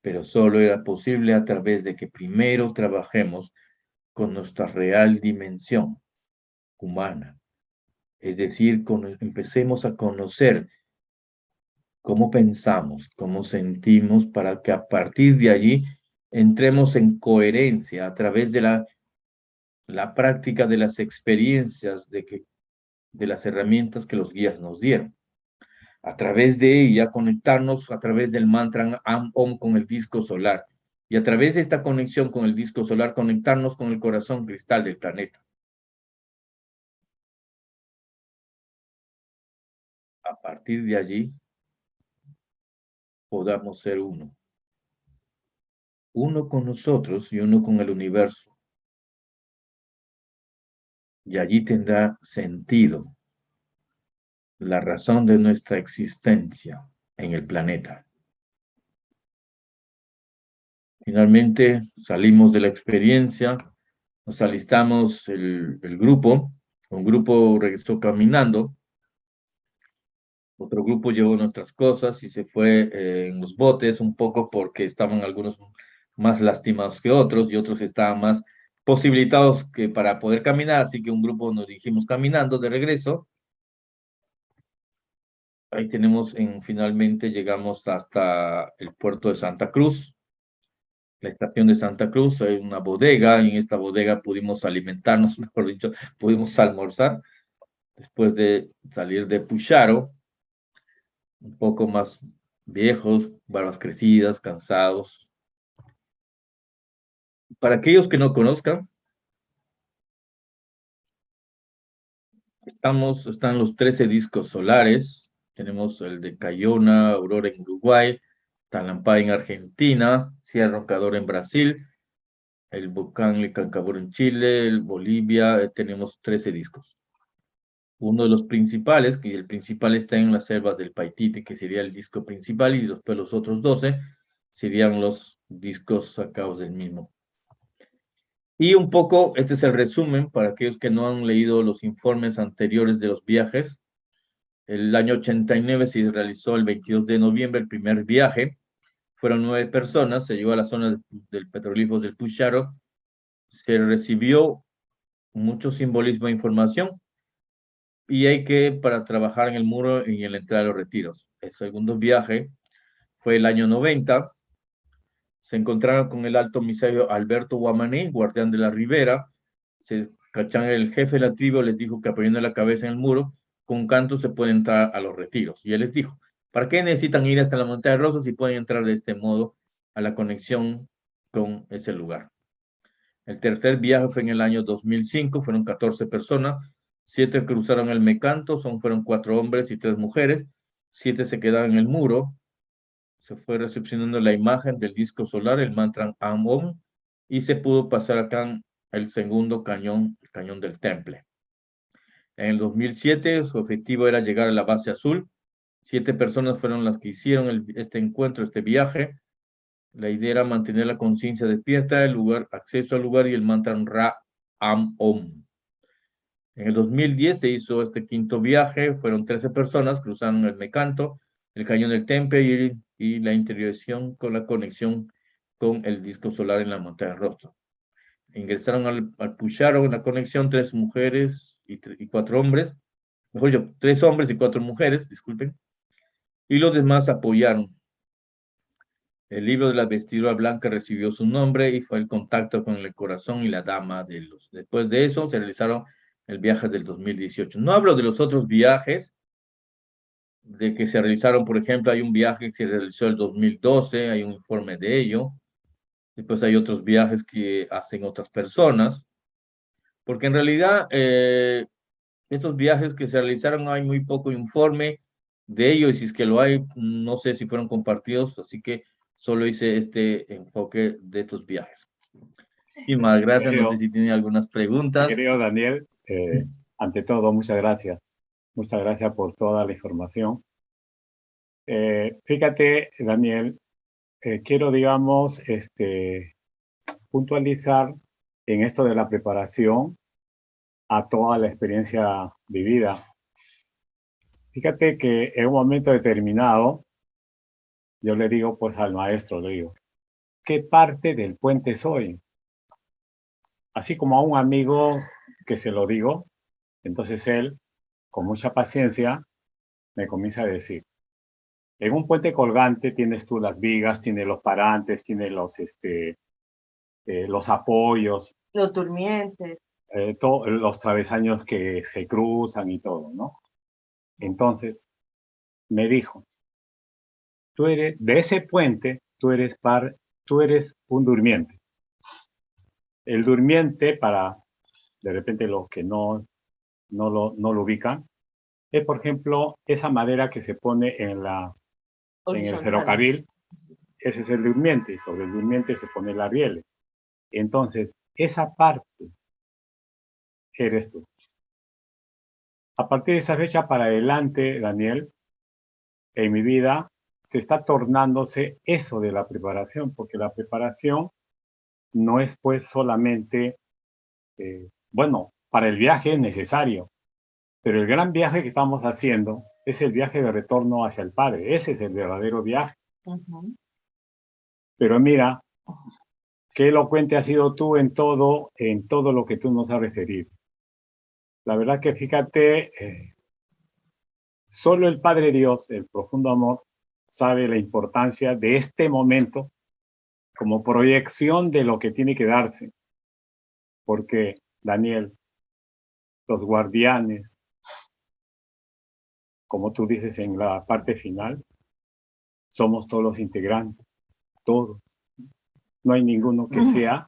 Pero solo era posible a través de que primero trabajemos con nuestra real dimensión humana. Es decir, empecemos a conocer cómo pensamos, cómo sentimos, para que a partir de allí entremos en coherencia a través de la práctica de las experiencias de las herramientas que los guías nos dieron. A través de ella conectarnos a través del mantra Am Om con el disco solar. Y a través de esta conexión con el disco solar, conectarnos con el corazón cristal del planeta. A partir de allí, podamos ser uno. Uno con nosotros y uno con el universo. Y allí tendrá sentido la razón de nuestra existencia en el planeta. Finalmente salimos de la experiencia, nos alistamos el grupo, un grupo regresó caminando, otro grupo llevó nuestras cosas y se fue en los botes un poco porque estaban algunos más lastimados que otros y otros estaban más posibilitados que para poder caminar, así que un grupo nos dirigimos caminando de regreso. Ahí tenemos, finalmente llegamos hasta el puerto de Santa Cruz, la estación de Santa Cruz. Hay una bodega, y en esta bodega pudimos alimentarnos, mejor dicho, pudimos almorzar, después de salir de Pucharo, un poco más viejos, barbas crecidas, cansados. Para aquellos que no conozcan, están los 13 discos solares. Tenemos el de Cayona, Aurora en Uruguay, Talampay en Argentina, Sierra Roncador en Brasil, el volcán Licancabur en Chile, el Bolivia. Tenemos 13 discos. Uno de los principales, que el principal está en las selvas del Paititi, que sería el disco principal, y después los otros 12 serían los discos sacados del mismo. Y un poco, este es el resumen para aquellos que no han leído los informes anteriores de los viajes. El año 89 se realizó el 22 de noviembre el primer viaje. Fueron 9 personas, se llegó a la zona del Petroglifos del Pucharo. Se recibió mucho simbolismo e información. Y hay que, para trabajar en el muro y en la entrada de los retiros. El segundo viaje fue el año 90. Se encontraron con el alto misario Alberto Guamaní, guardián de la ribera. El jefe de la tribu les dijo que apoyando la cabeza en el muro, con canto se puede entrar a los retiros. Y él les dijo, ¿para qué necesitan ir hasta la montaña de Rosas si pueden entrar de este modo a la conexión con ese lugar? El tercer viaje fue en el año 2005, fueron 14 personas, 7 cruzaron el Mecanto, fueron 4 hombres y 3 mujeres, 7 se quedaron en el muro. Se fue recepcionando la imagen del disco solar, el mantra Am Om, y se pudo pasar acá el segundo cañón, el cañón del Temple. En el 2007, su objetivo era llegar a la base azul. 7 personas fueron las que hicieron este encuentro, este viaje. La idea era mantener la conciencia despierta, el lugar, acceso al lugar y el mantra Ra Am Om. En el 2010 se hizo este quinto viaje, fueron 13 personas, cruzaron el Mecanto, el cañón del Temple y la interiorización con la conexión con el disco solar en la montaña del rostro. Ingresaron al Puyaro, una conexión, 3 mujeres y 4 hombres, mejor dicho, 3 hombres y 4 mujeres, disculpen, y los demás apoyaron. El libro de la vestidura blanca recibió su nombre y fue el contacto con el corazón y la dama de luz. Después de eso se realizaron el viaje del 2018. No hablo de los otros viajes, de que se realizaron, por ejemplo, hay un viaje que se realizó el 2012, hay un informe de ello. Después hay otros viajes que hacen otras personas, porque en realidad estos viajes que se realizaron hay muy poco informe de ello, y si es que lo hay, no sé si fueron compartidos, así que solo hice este enfoque de estos viajes. Y más, gracias. No sé si tienen algunas preguntas. Querido Daniel, ante todo, muchas gracias. Muchas gracias por toda la información. Fíjate, Daniel, quiero, digamos, puntualizar en esto de la preparación a toda la experiencia vivida. Fíjate que en un momento determinado, yo le digo pues al maestro, le digo, ¿qué parte del puente soy? Así como a un amigo que se lo digo, entonces él, con mucha paciencia, me comienza a decir, en un puente colgante tienes tú las vigas, tienes los parantes, tienes los apoyos, Los durmientes. los travesaños que se cruzan y todo, ¿no? Entonces, me dijo, tú eres, de ese puente, tú eres un durmiente. El durmiente, para de repente los que no lo ubican, es, por ejemplo, esa madera que se pone en el ferrocarril, ese es el durmiente, y sobre el durmiente se pone la riel. Entonces, esa parte eres tú. A partir de esa fecha para adelante, Daniel, en mi vida se está tornándose eso de la preparación, porque la preparación no es pues solamente, bueno, para el viaje es necesario, pero el gran viaje que estamos haciendo es el viaje de retorno hacia el Padre. Ese es el verdadero viaje. Pero mira, qué elocuente has sido tú en todo lo que tú nos has referido. La verdad que fíjate, solo el Padre Dios, el profundo amor, sabe la importancia de este momento como proyección de lo que tiene que darse. Porque, Daniel, los guardianes, como tú dices en la parte final, somos todos los integrantes, todos. No hay ninguno que sea,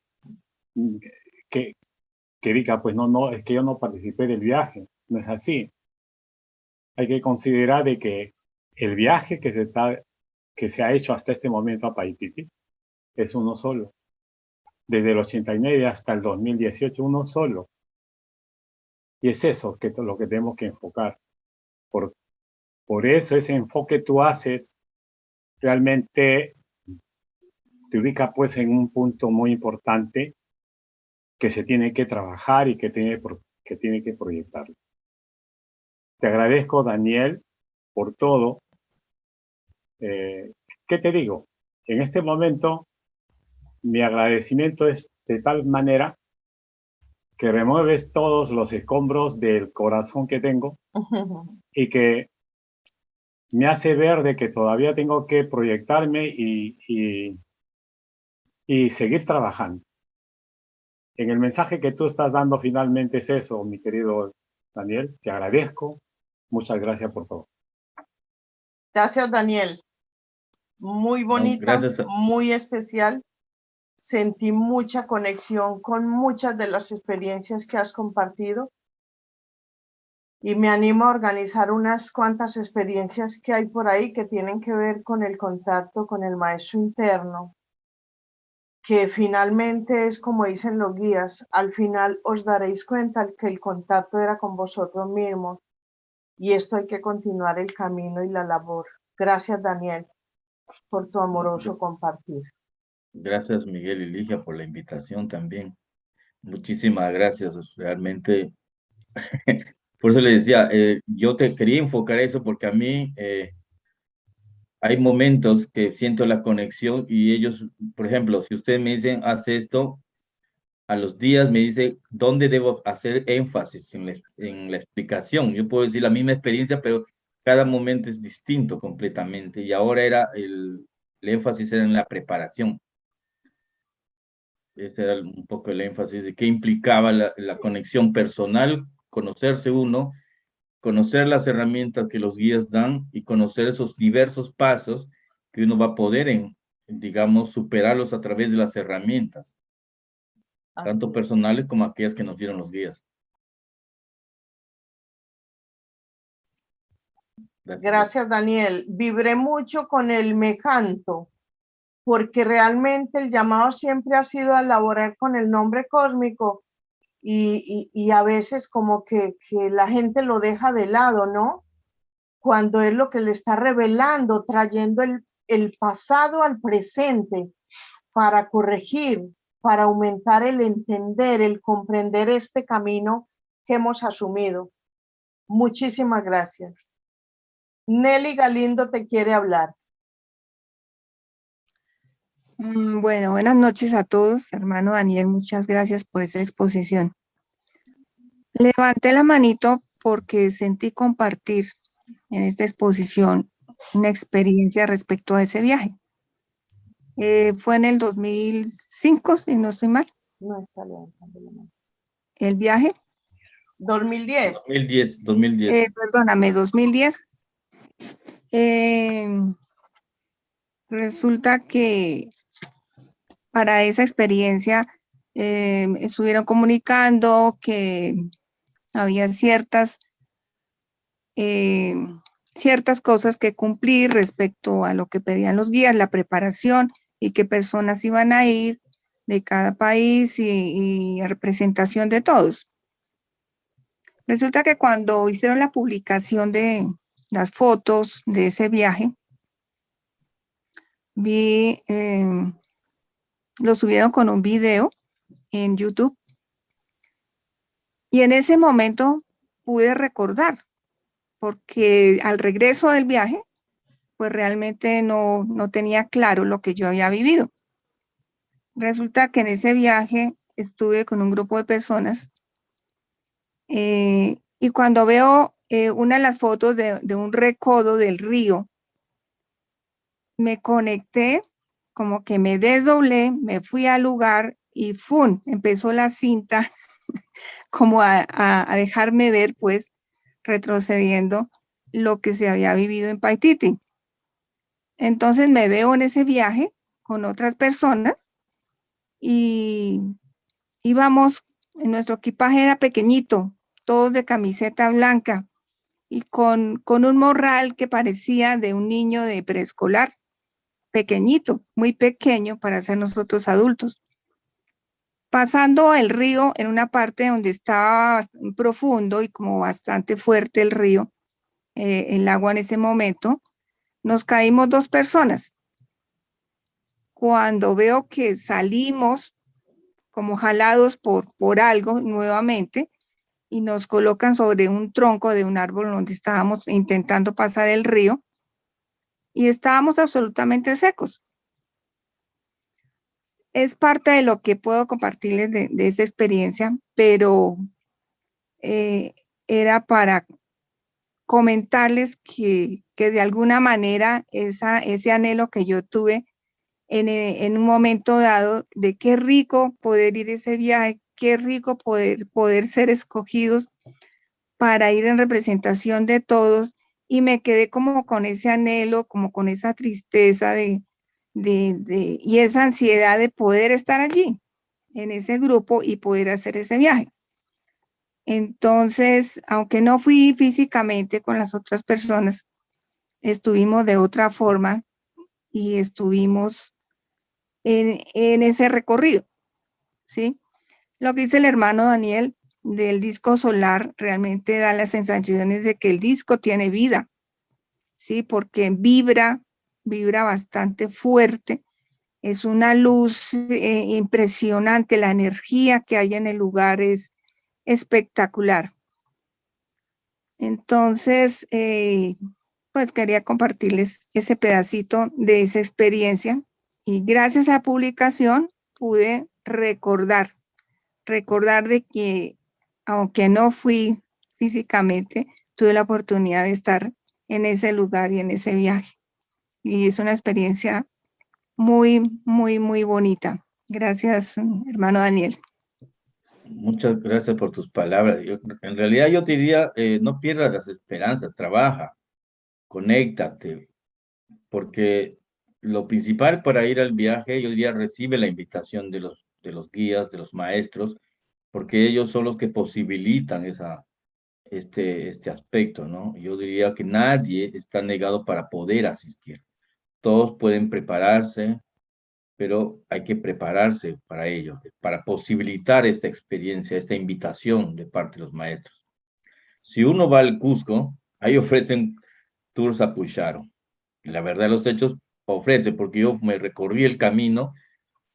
que diga, pues no, es que yo no participé del viaje. No es así. Hay que considerar de que el viaje que se ha hecho hasta este momento a Paititi es uno solo. Desde el 89 hasta el 2018, uno solo. Y es eso lo que tenemos que enfocar. Por eso ese enfoque tú haces realmente te ubica pues en un punto muy importante que se tiene que trabajar y que tiene que proyectar. Te agradezco, Daniel, por todo. ¿Qué te digo? En este momento, mi agradecimiento es de tal manera que remueves todos los escombros del corazón que tengo y que me hace ver de que todavía tengo que proyectarme y seguir trabajando. En el mensaje que tú estás dando finalmente es eso, mi querido Daniel. Te agradezco. Muchas gracias por todo. Gracias, Daniel. Muy bonita, muy especial. Sentí mucha conexión con muchas de las experiencias que has compartido. Y me animo a organizar unas cuantas experiencias que hay por ahí que tienen que ver con el contacto con el maestro interno, que finalmente es como dicen los guías, al final os daréis cuenta que el contacto era con vosotros mismos, y esto hay que continuar el camino y la labor. Gracias, Daniel, por tu amoroso compartir. Gracias, Miguel y Ligia, por la invitación también. Muchísimas gracias, realmente. Por eso le decía, yo te quería enfocar eso porque a mí hay momentos que siento la conexión y ellos, por ejemplo, si ustedes me dicen, haz esto, a los días me dice dónde debo hacer énfasis en la explicación. Yo puedo decir la misma experiencia, pero cada momento es distinto completamente. Y ahora el énfasis era en la preparación. Ese era un poco el énfasis de qué implicaba la conexión personal, conocerse uno, conocer las herramientas que los guías dan y conocer esos diversos pasos que uno va a poder, digamos, superarlos a través de las herramientas, tanto personales como aquellas que nos dieron los guías. Gracias, Daniel. Vibré mucho con el me canto, porque realmente el llamado siempre ha sido a elaborar con el nombre cósmico y a veces como que la gente lo deja de lado, ¿no? Cuando es lo que le está revelando, trayendo el pasado al presente para corregir, para aumentar el entender, el comprender este camino que hemos asumido. Muchísimas gracias. Nelly Galindo te quiere hablar. Bueno, buenas noches a todos. Hermano Daniel, muchas gracias por esa exposición. Levanté la manito porque sentí compartir en esta exposición una experiencia respecto a ese viaje. Fue en el 2005, si no estoy mal. No está levantando la mano. El viaje. 2010. 2010. Perdóname, 2010. Resulta que para esa experiencia estuvieron comunicando que había ciertas cosas que cumplir respecto a lo que pedían los guías, la preparación y qué personas iban a ir de cada país y representación de todos. Resulta que cuando hicieron la publicación de las fotos de ese viaje, vi, lo subieron con un video en YouTube y en ese momento pude recordar, porque al regreso del viaje, pues realmente no tenía claro lo que yo había vivido. Resulta que en ese viaje estuve con un grupo de personas y cuando veo una de las fotos de un recodo del río, me conecté, como que me desdoblé, me fui al lugar y ¡fum! Empezó la cinta como a dejarme ver, pues, retrocediendo lo que se había vivido en Paititi. Entonces me veo en ese viaje con otras personas y íbamos, nuestro equipaje era pequeñito, todos de camiseta blanca y con un morral que parecía de un niño de preescolar, pequeñito, muy pequeño para ser nosotros adultos. Pasando el río en una parte donde estaba profundo y como bastante fuerte el río, el agua en ese momento, nos caímos 2 personas. Cuando veo que salimos como jalados por algo nuevamente y nos colocan sobre un tronco de un árbol donde estábamos intentando pasar el río y estábamos absolutamente secos. Es parte de lo que puedo compartirles de esa experiencia, pero era para comentarles que de alguna manera ese anhelo que yo tuve en un momento dado de qué rico poder ir a ese viaje, qué rico poder ser escogidos para ir en representación de todos, y me quedé como con ese anhelo, como con esa tristeza y esa ansiedad de poder estar allí, en ese grupo y poder hacer ese viaje. Entonces, aunque no fui físicamente con las otras personas, estuvimos de otra forma y estuvimos en ese recorrido, ¿sí? Lo que dice el hermano Daniel del disco solar realmente da las sensaciones de que el disco tiene vida, ¿sí? Porque vibra bastante fuerte, es una luz impresionante, la energía que hay en el lugar es espectacular. Entonces, pues quería compartirles ese pedacito de esa experiencia y gracias a la publicación pude recordar de que aunque no fui físicamente, tuve la oportunidad de estar en ese lugar y en ese viaje. Y es una experiencia muy, muy, muy bonita. Gracias, hermano Daniel. Muchas gracias por tus palabras. En realidad yo te diría, no pierdas las esperanzas, trabaja, conéctate, porque lo principal para ir al viaje, yo diría, recibe la invitación de los guías, de los maestros, porque ellos son los que posibilitan este aspecto, ¿no? Yo diría que nadie está negado para poder asistir. Todos pueden prepararse, pero hay que prepararse para ello, para posibilitar esta experiencia, esta invitación de parte de los maestros. Si uno va al Cusco, ahí ofrecen tours a Pucharo. Y la verdad, los hechos ofrece, porque yo me recorrí el camino,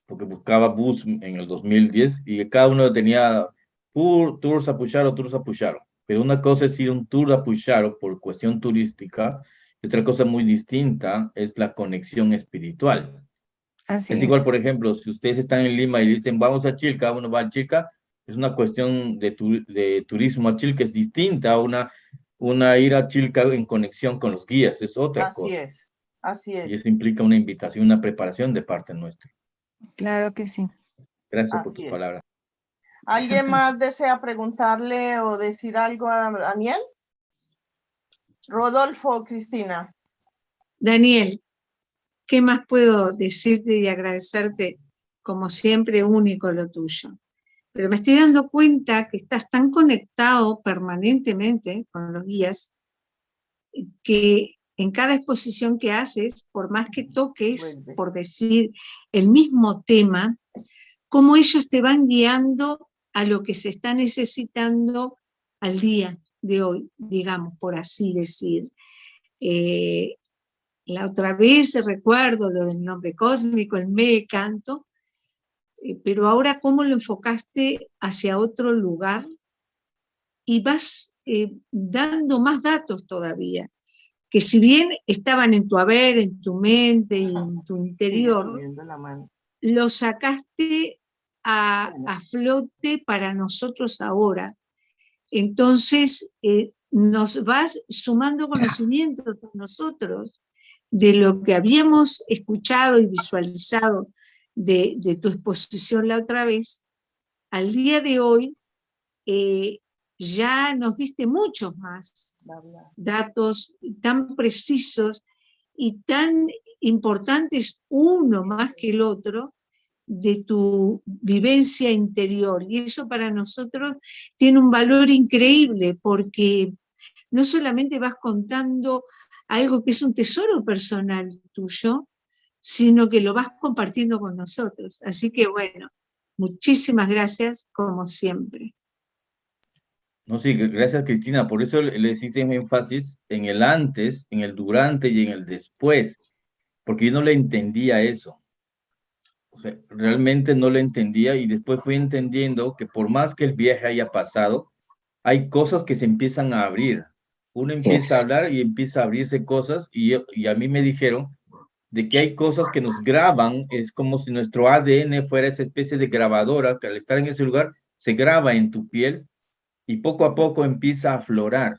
porque buscaba bus en el 2010, y cada uno tenía tours a Pucharo, tours a Pucharo. Pero una cosa es ir un tour a Pucharo por cuestión turística, y otra cosa muy distinta es la conexión espiritual. Así Es igual, por ejemplo, si ustedes están en Lima y dicen, vamos a Chilca, uno va a Chilca, es una cuestión de turismo a Chilca, es distinta a una ir a Chilca en conexión con los guías, es otra cosa. Así es. Y eso implica una invitación, una preparación de parte nuestra. Claro que sí. Gracias por tus palabras. ¿Alguien más desea preguntarle o decir algo a Daniel? Rodolfo, Cristina. Daniel, ¿qué más puedo decirte y agradecerte? Como siempre, único lo tuyo. Pero me estoy dando cuenta que estás tan conectado permanentemente con los guías que en cada exposición que haces, por más que toques, por decir, el mismo tema, cómo ellos te van guiando a lo que se está necesitando al día de hoy, digamos, por así decir. La otra vez recuerdo lo del nombre cósmico, el me canto, pero ahora cómo lo enfocaste hacia otro lugar y vas dando más datos todavía, que si bien estaban en tu haber, en tu mente y en tu interior, lo sacaste a flote para nosotros ahora. Entonces nos vas sumando conocimientos a nosotros de lo que habíamos escuchado y visualizado de tu exposición la otra vez. Al día de hoy ya nos diste muchos más datos tan precisos y tan importantes, uno más que el otro, de tu vivencia interior. Y eso para nosotros tiene un valor increíble, porque no solamente vas contando algo que es un tesoro personal tuyo, sino que lo vas compartiendo con nosotros. Así que bueno, muchísimas gracias como siempre. No, sí, gracias Cristina, por eso les hice énfasis en el antes, en el durante y en el después, porque yo no le entendía eso. O sea, realmente no lo entendía y después fui entendiendo que por más que el viaje haya pasado, hay cosas que se empiezan a abrir. Uno empieza a hablar y empieza a abrirse cosas y a mí me dijeron de que hay cosas que nos graban, es como si nuestro ADN fuera esa especie de grabadora que al estar en ese lugar se graba en tu piel y poco a poco empieza a aflorar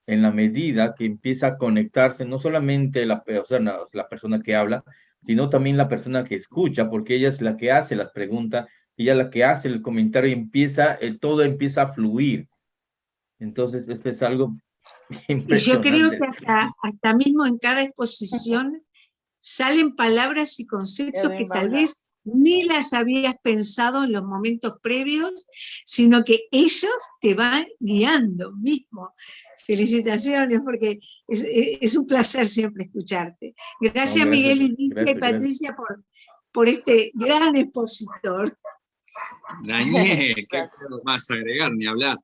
en la medida que empieza a conectarse no solamente la persona que habla, sino también la persona que escucha, porque ella es la que hace las preguntas, ella es la que hace el comentario y todo empieza a fluir. Entonces, esto es algo impresionante. Y yo creo que hasta mismo en cada exposición salen palabras y conceptos que tal vez ni las habías pensado en los momentos previos, sino que ellos te van guiando mismo. Felicitaciones, porque es un placer siempre escucharte. Gracias, Miguel y Lidia y Patricia por este gran expositor. Daniel, ¿qué puedo más agregar? Ni hablar.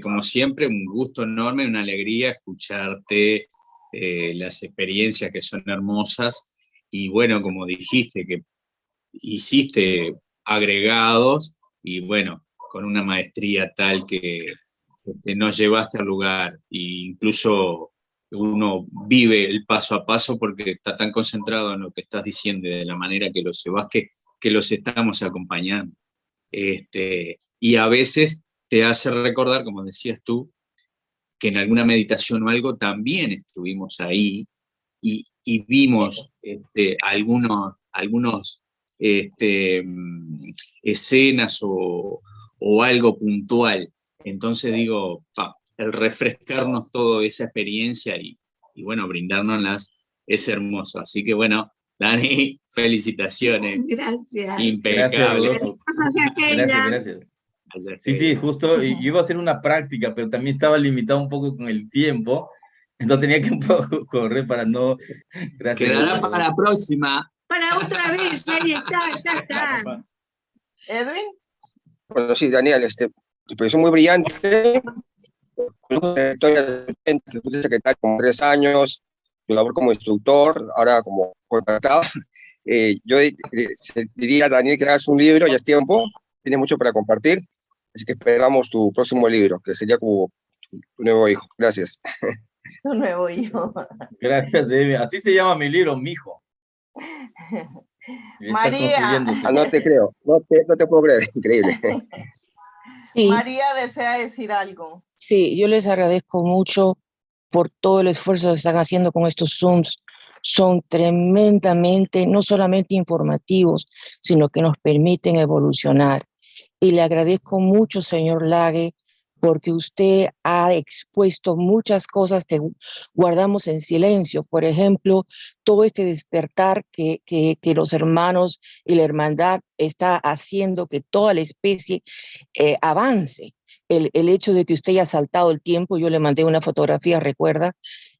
Como siempre, un gusto enorme, una alegría escucharte, las experiencias que son hermosas, y bueno, como dijiste, que hiciste agregados, y bueno, con una maestría tal que nos llevaste al lugar, e incluso uno vive el paso a paso porque está tan concentrado en lo que estás diciendo y de la manera que los llevas que los estamos acompañando. Y a veces te hace recordar, como decías tú, que en alguna meditación o algo también estuvimos ahí y vimos algunos escenas o algo puntual. Entonces digo, el refrescarnos toda esa experiencia y bueno, brindárnoslas es hermoso. Así que bueno, Dani, felicitaciones. Gracias. Impecable. Gracias. Sí, justo, yo iba a hacer una práctica, pero también estaba limitado un poco con el tiempo, entonces tenía que un poco correr para no... Gracias. Quedará para la próxima. Para otra vez, ahí está, ya está. Edwin. Bueno, sí, Daniel, tu pareció muy brillante. Que fuiste secretario como 3 años, tu labor como instructor, ahora como contratado. Yo diría a Daniel que hagas un libro, ya es tiempo, tienes mucho para compartir, así que esperamos tu próximo libro, que sería como tu nuevo hijo. Gracias. Tu nuevo hijo. Gracias, Debbie. Así se llama mi libro, mijo. María. No te creo, no te puedo creer, increíble. Sí. María desea decir algo. Sí, yo les agradezco mucho por todo el esfuerzo que están haciendo con estos Zooms. Son tremendamente, no solamente informativos, sino que nos permiten evolucionar. Y le agradezco mucho, señor Lague, porque usted ha expuesto muchas cosas que guardamos en silencio. Por ejemplo, todo este despertar que los hermanos y la hermandad está haciendo que toda la especie avance. El hecho de que usted haya saltado el tiempo, yo le mandé una fotografía, recuerda,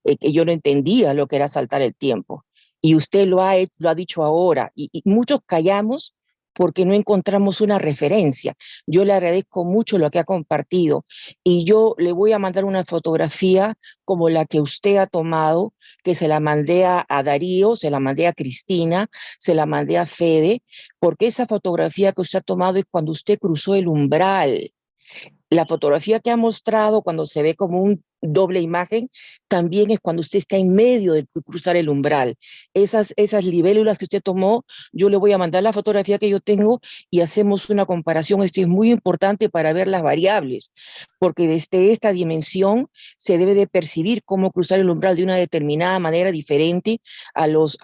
que yo no entendía lo que era saltar el tiempo. Y usted lo ha dicho ahora, y muchos callamos porque no encontramos una referencia. Yo le agradezco mucho lo que ha compartido y yo le voy a mandar una fotografía como la que usted ha tomado, que se la mandé a Darío, se la mandé a Cristina, se la mandé a Fede, porque esa fotografía que usted ha tomado es cuando usted cruzó el umbral. La fotografía que ha mostrado cuando se ve como un doble imagen, también es cuando usted está en medio de cruzar el umbral. Esas libélulas que usted tomó, yo le voy a mandar la fotografía que yo tengo y hacemos una comparación. Esto es muy importante para ver las variables, porque desde esta dimensión se debe de percibir cómo cruzar el umbral de una determinada manera diferente a los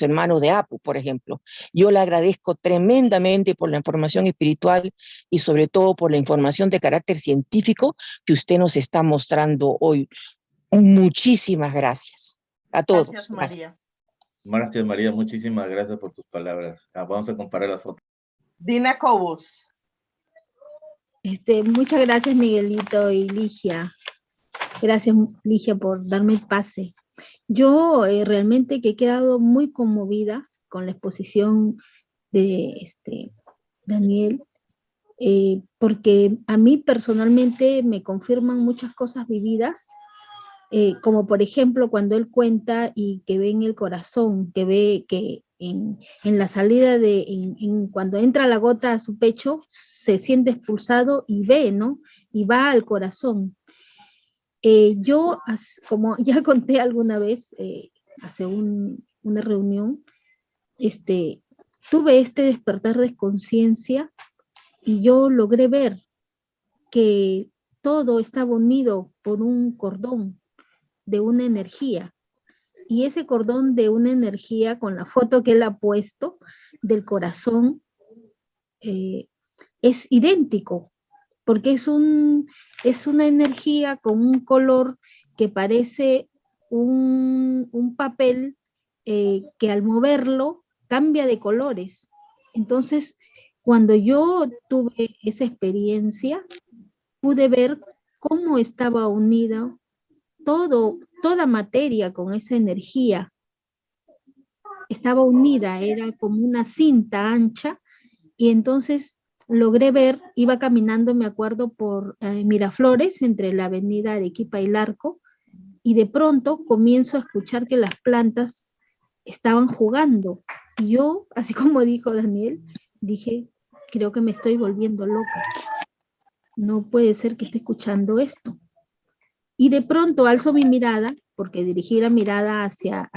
hermanos de Apu, por ejemplo. Yo le agradezco tremendamente por la información espiritual y sobre todo por la información de carácter científico que usted nos está mostrando hoy. Muchísimas gracias a todos. Gracias, María. Gracias, María. Muchísimas gracias por tus palabras. Vamos a comparar las fotos. Dina Cobos. Muchas gracias, Miguelito y Ligia. Gracias, Ligia, por darme el pase. Yo realmente que he quedado muy conmovida con la exposición de Daniel, porque a mí personalmente me confirman muchas cosas vividas, como por ejemplo cuando él cuenta y que ve en el corazón, que ve que en la salida cuando entra la gota a su pecho, se siente expulsado y ve, ¿no? Y va al corazón. Yo, como ya conté alguna vez, hace una reunión, tuve este despertar de conciencia y yo logré ver que todo estaba unido por un cordón de una energía. Y ese cordón de una energía, con la foto que él ha puesto del corazón, es idéntico, porque es una energía con un color que parece un papel que al moverlo cambia de colores. Entonces, cuando yo tuve esa experiencia, pude ver cómo estaba unida toda materia con esa energía. Estaba unida, era como una cinta ancha, y entonces logré ver, iba caminando, me acuerdo, por Miraflores, entre la avenida Arequipa y Larco, y de pronto comienzo a escuchar que las plantas estaban jugando. Y yo, así como dijo Daniel, dije, creo que me estoy volviendo loca. No puede ser que esté escuchando esto. Y de pronto alzo mi mirada, porque dirigí la mirada hacia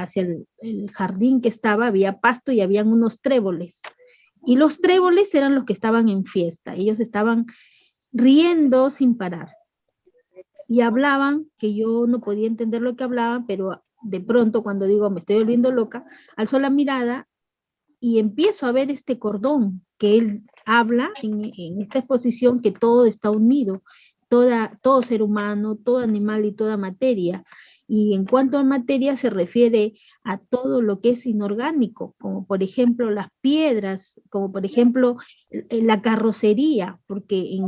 el jardín que estaba, había pasto y habían unos tréboles. Y los tréboles eran los que estaban en fiesta. Ellos estaban riendo sin parar. Y hablaban, que yo no podía entender lo que hablaban, pero de pronto cuando digo me estoy volviendo loca, alzo la mirada y empiezo a ver este cordón que él habla en esta exposición, que todo está unido, todo ser humano, todo animal y toda materia. Y en cuanto a materia se refiere a todo lo que es inorgánico, como por ejemplo las piedras, como por ejemplo la carrocería, porque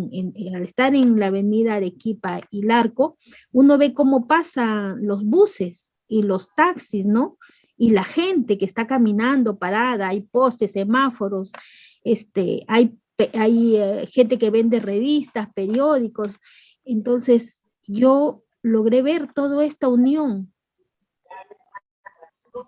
al estar en la avenida Arequipa y Larco, uno ve cómo pasan los buses y los taxis, ¿no? Y la gente que está caminando parada, hay postes, semáforos, hay gente que vende revistas, periódicos. Entonces yo logré ver toda esta unión.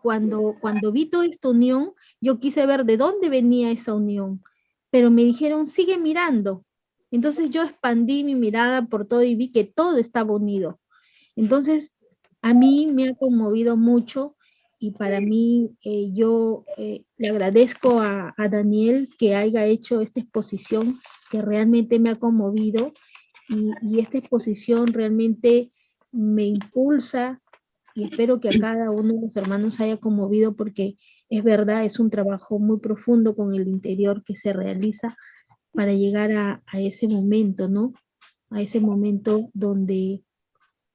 Cuando vi toda esta unión, yo quise ver de dónde venía esa unión, pero me dijeron, sigue mirando. Entonces yo expandí mi mirada por todo y vi que todo estaba unido. Entonces, a mí me ha conmovido mucho y para mí yo le agradezco a Daniel que haya hecho esta exposición que realmente me ha conmovido y esta exposición realmente me impulsa y espero que a cada uno de los hermanos haya conmovido porque es verdad, es un trabajo muy profundo con el interior que se realiza para llegar a ese momento, ¿no? A ese momento donde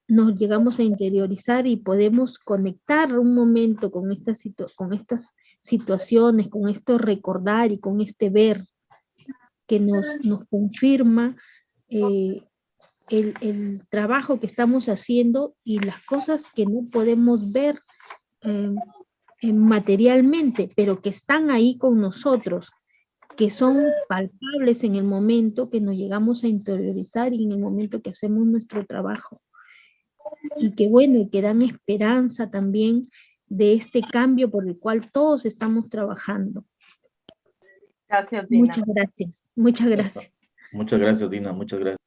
nos llegamos a interiorizar y podemos conectar un momento con estas situaciones, con esto recordar y con este ver que nos confirma el trabajo que estamos haciendo y las cosas que no podemos ver materialmente, pero que están ahí con nosotros, que son palpables en el momento que nos llegamos a interiorizar y en el momento que hacemos nuestro trabajo. Y que bueno, que dan esperanza también de este cambio por el cual todos estamos trabajando. Gracias, Dina. Muchas gracias, muchas gracias. Muchas gracias, Dina, muchas gracias.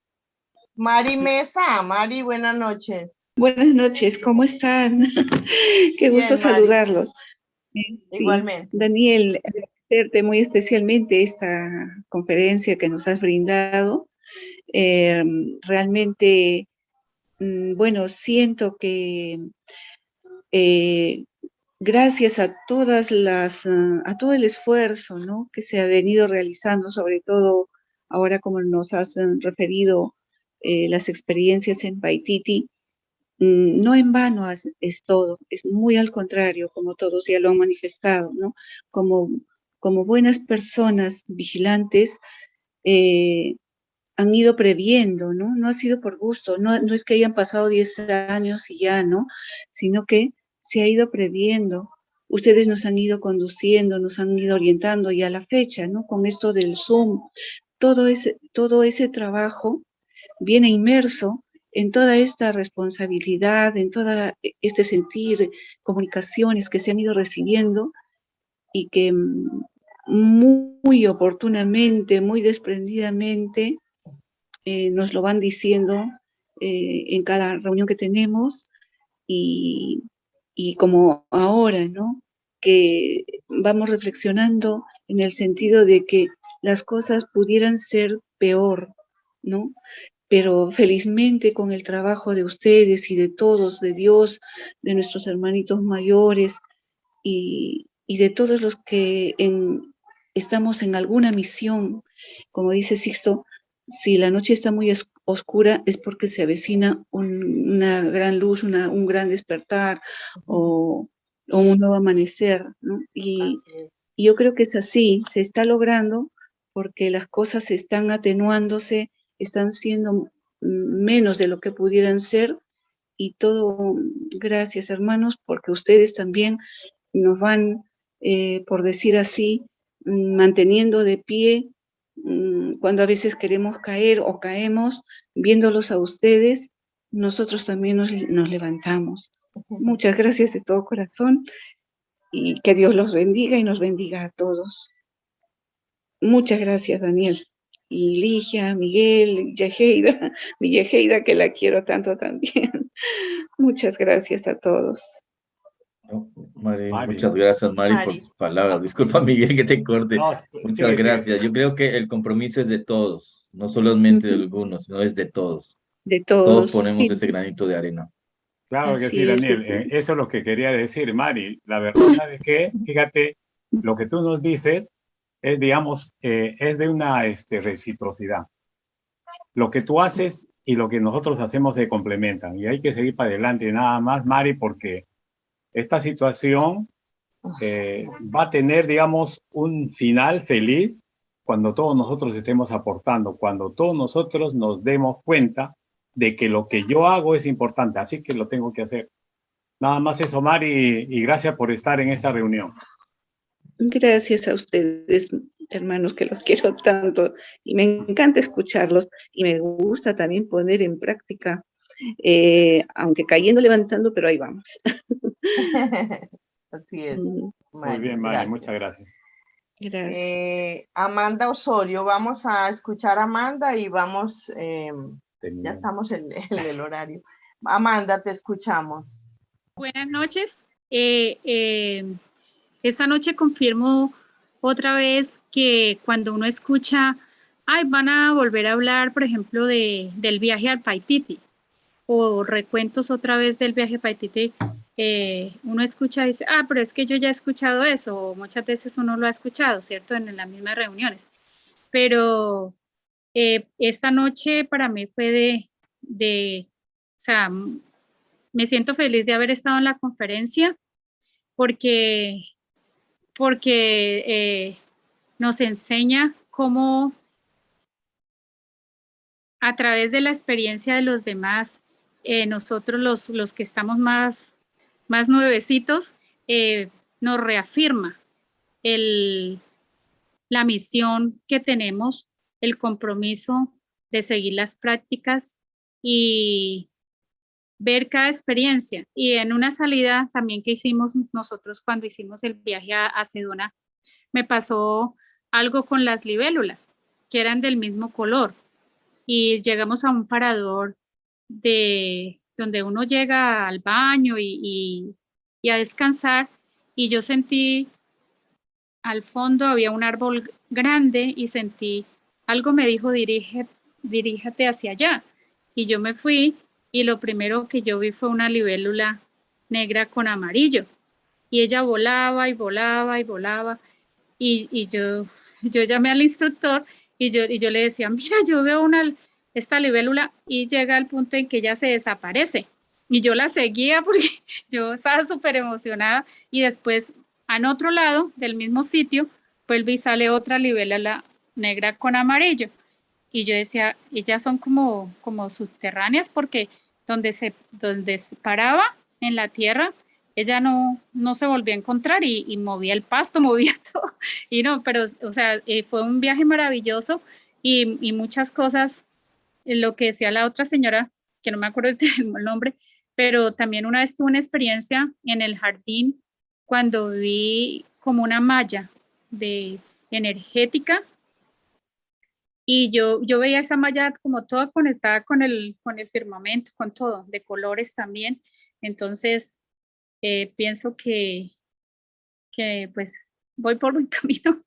Mari Mesa, Mari, buenas noches. Buenas noches, ¿cómo están? Qué Bien, gusto Mari. Saludarlos. Igualmente. Sí, Daniel, agradecerte muy especialmente esta conferencia que nos has brindado. Realmente, bueno, siento que gracias a a todo el esfuerzo, ¿no?, que se ha venido realizando, sobre todo ahora como nos has referido las experiencias en Paititi, no en vano es todo, es muy al contrario, como todos ya lo han manifestado, ¿no? Como buenas personas vigilantes, han ido previendo, ¿no? No ha sido por gusto, no es que hayan pasado 10 años y ya, ¿no? Sino que se ha ido previendo. Ustedes nos han ido conduciendo, nos han ido orientando y a la fecha, ¿no? Con esto del Zoom, todo ese trabajo viene inmerso en toda esta responsabilidad, en todo este sentir, comunicaciones que se han ido recibiendo y que muy oportunamente, muy desprendidamente, nos lo van diciendo en cada reunión que tenemos y como ahora, ¿no?, que vamos reflexionando en el sentido de que las cosas pudieran ser peor, ¿no? Pero felizmente con el trabajo de ustedes y de todos, de Dios, de nuestros hermanitos mayores y de todos los que estamos en alguna misión, como dice Sixto, si la noche está muy oscura es porque se avecina una gran luz, un gran despertar o un nuevo amanecer, ¿no? Y yo creo que es así, se está logrando porque las cosas están atenuándose, están siendo menos de lo que pudieran ser y todo, gracias hermanos, porque ustedes también nos van, por decir así, manteniendo de pie cuando a veces queremos caer o caemos, viéndolos a ustedes, nosotros también nos levantamos. Muchas gracias de todo corazón y que Dios los bendiga y nos bendiga a todos. Muchas gracias, Daniel. Y Ligia, Miguel, Yajeida, mi Yajeida, que la quiero tanto también. Muchas gracias a todos. Mari, muchas gracias, Mari, por tus palabras. Disculpa, Miguel, que te corte. Muchas gracias. Yo creo que el compromiso es de todos, no solamente de algunos, sino es de todos. De todos. Todos ponemos ese granito de arena. Claro que sí, Daniel. Eso es lo que quería decir, Mari. La verdad es que, fíjate, lo que tú nos dices es, digamos, es de una reciprocidad. Lo que tú haces y lo que nosotros hacemos se complementan. Y hay que seguir para adelante nada más, Mari, porque esta situación va a tener, digamos, un final feliz cuando todos nosotros estemos aportando, cuando todos nosotros nos demos cuenta de que lo que yo hago es importante, así que lo tengo que hacer. Nada más eso, Mari, y gracias por estar en esta reunión. Gracias a ustedes, hermanos, que los quiero tanto, y me encanta escucharlos, y me gusta también poner en práctica, aunque cayendo, levantando, pero ahí vamos. Así es. Muy bien, Mari, muchas gracias. Gracias. Amanda Osorio, vamos a escuchar a Amanda y vamos, ya estamos en el horario. Amanda, te escuchamos. Buenas noches. Esta noche confirmo otra vez que cuando uno escucha, ay, van a volver a hablar, por ejemplo, del viaje al Paititi, o recuentos otra vez del viaje a Paititi, uno escucha y dice, ah, pero es que yo ya he escuchado eso, o muchas veces uno lo ha escuchado, ¿cierto? En las mismas reuniones. Pero esta noche para mí fue o sea, me siento feliz de haber estado en la conferencia porque nos enseña cómo a través de la experiencia de los demás, nosotros los que estamos más nuevecitos, nos reafirma la misión que tenemos, el compromiso de seguir las prácticas y ver cada experiencia. Y en una salida también que hicimos nosotros cuando hicimos el viaje a Sedona, me pasó algo con las libélulas, que eran del mismo color. Y llegamos a un parador donde uno llega al baño y a descansar, y yo sentí al fondo había un árbol grande y sentí, algo me dijo, diríjate hacia allá. Y yo me fui y lo primero que yo vi fue una libélula negra con amarillo. Y ella volaba y volaba y volaba. Y yo llamé al instructor y yo le decía, mira, yo veo esta libélula, y llega al punto en que ella se desaparece. Y yo la seguía porque yo estaba súper emocionada, y después en otro lado del mismo sitio vuelve y sale otra libélula negra con amarillo. Y yo decía, ellas son como subterráneas, porque donde se paraba en la tierra, ella no se volvía a encontrar, y movía el pasto, movía todo. Y no, pero, o sea, fue un viaje maravilloso, y muchas cosas, lo que decía la otra señora, que no me acuerdo el nombre, pero también una vez tuve una experiencia en el jardín cuando vi como una malla energética, y yo veía esa malla como toda conectada con el firmamento, con todo, de colores también. Entonces, pienso que pues voy por buen camino.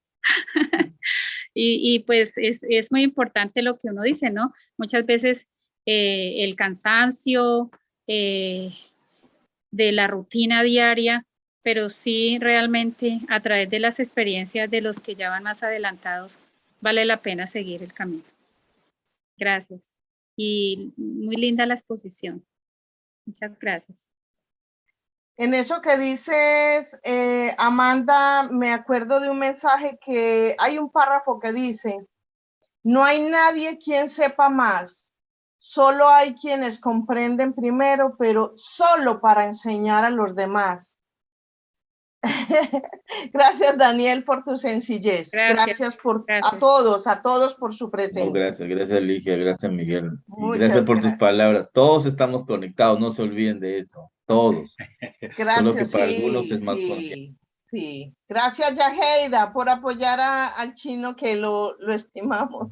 y pues es muy importante lo que uno dice, ¿no? Muchas veces el cansancio de la rutina diaria, pero sí realmente a través de las experiencias de los que ya van más adelantados, vale la pena seguir el camino. Gracias. Y muy linda la exposición. Muchas gracias. En eso que dices, Amanda, me acuerdo de un mensaje que hay un párrafo que dice, no hay nadie quien sepa más, solo hay quienes comprenden primero, pero solo para enseñar a los demás. Gracias, Daniel, por tu sencillez. Gracias a todos por su presencia. No, gracias, Ligia, gracias, Miguel. Y gracias por tus palabras. Todos estamos conectados, no se olviden de eso, todos. Gracias. Solo que para algunos es más consciente. Sí, gracias Yaheida por apoyar al chino que lo estimamos.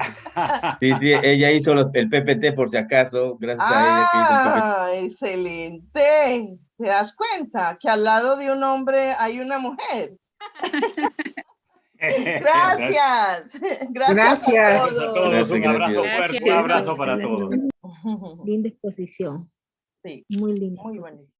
Sí, sí, ella hizo el PPT por si acaso, gracias a ella que hizo el PPT. Ah, excelente. ¿Te das cuenta que al lado de un hombre hay una mujer? Gracias. Gracias a todos. Gracias a todos. Un abrazo Gracias. fuerte, un abrazo para todos. Linda exposición. Sí, Muy linda. muy bonito.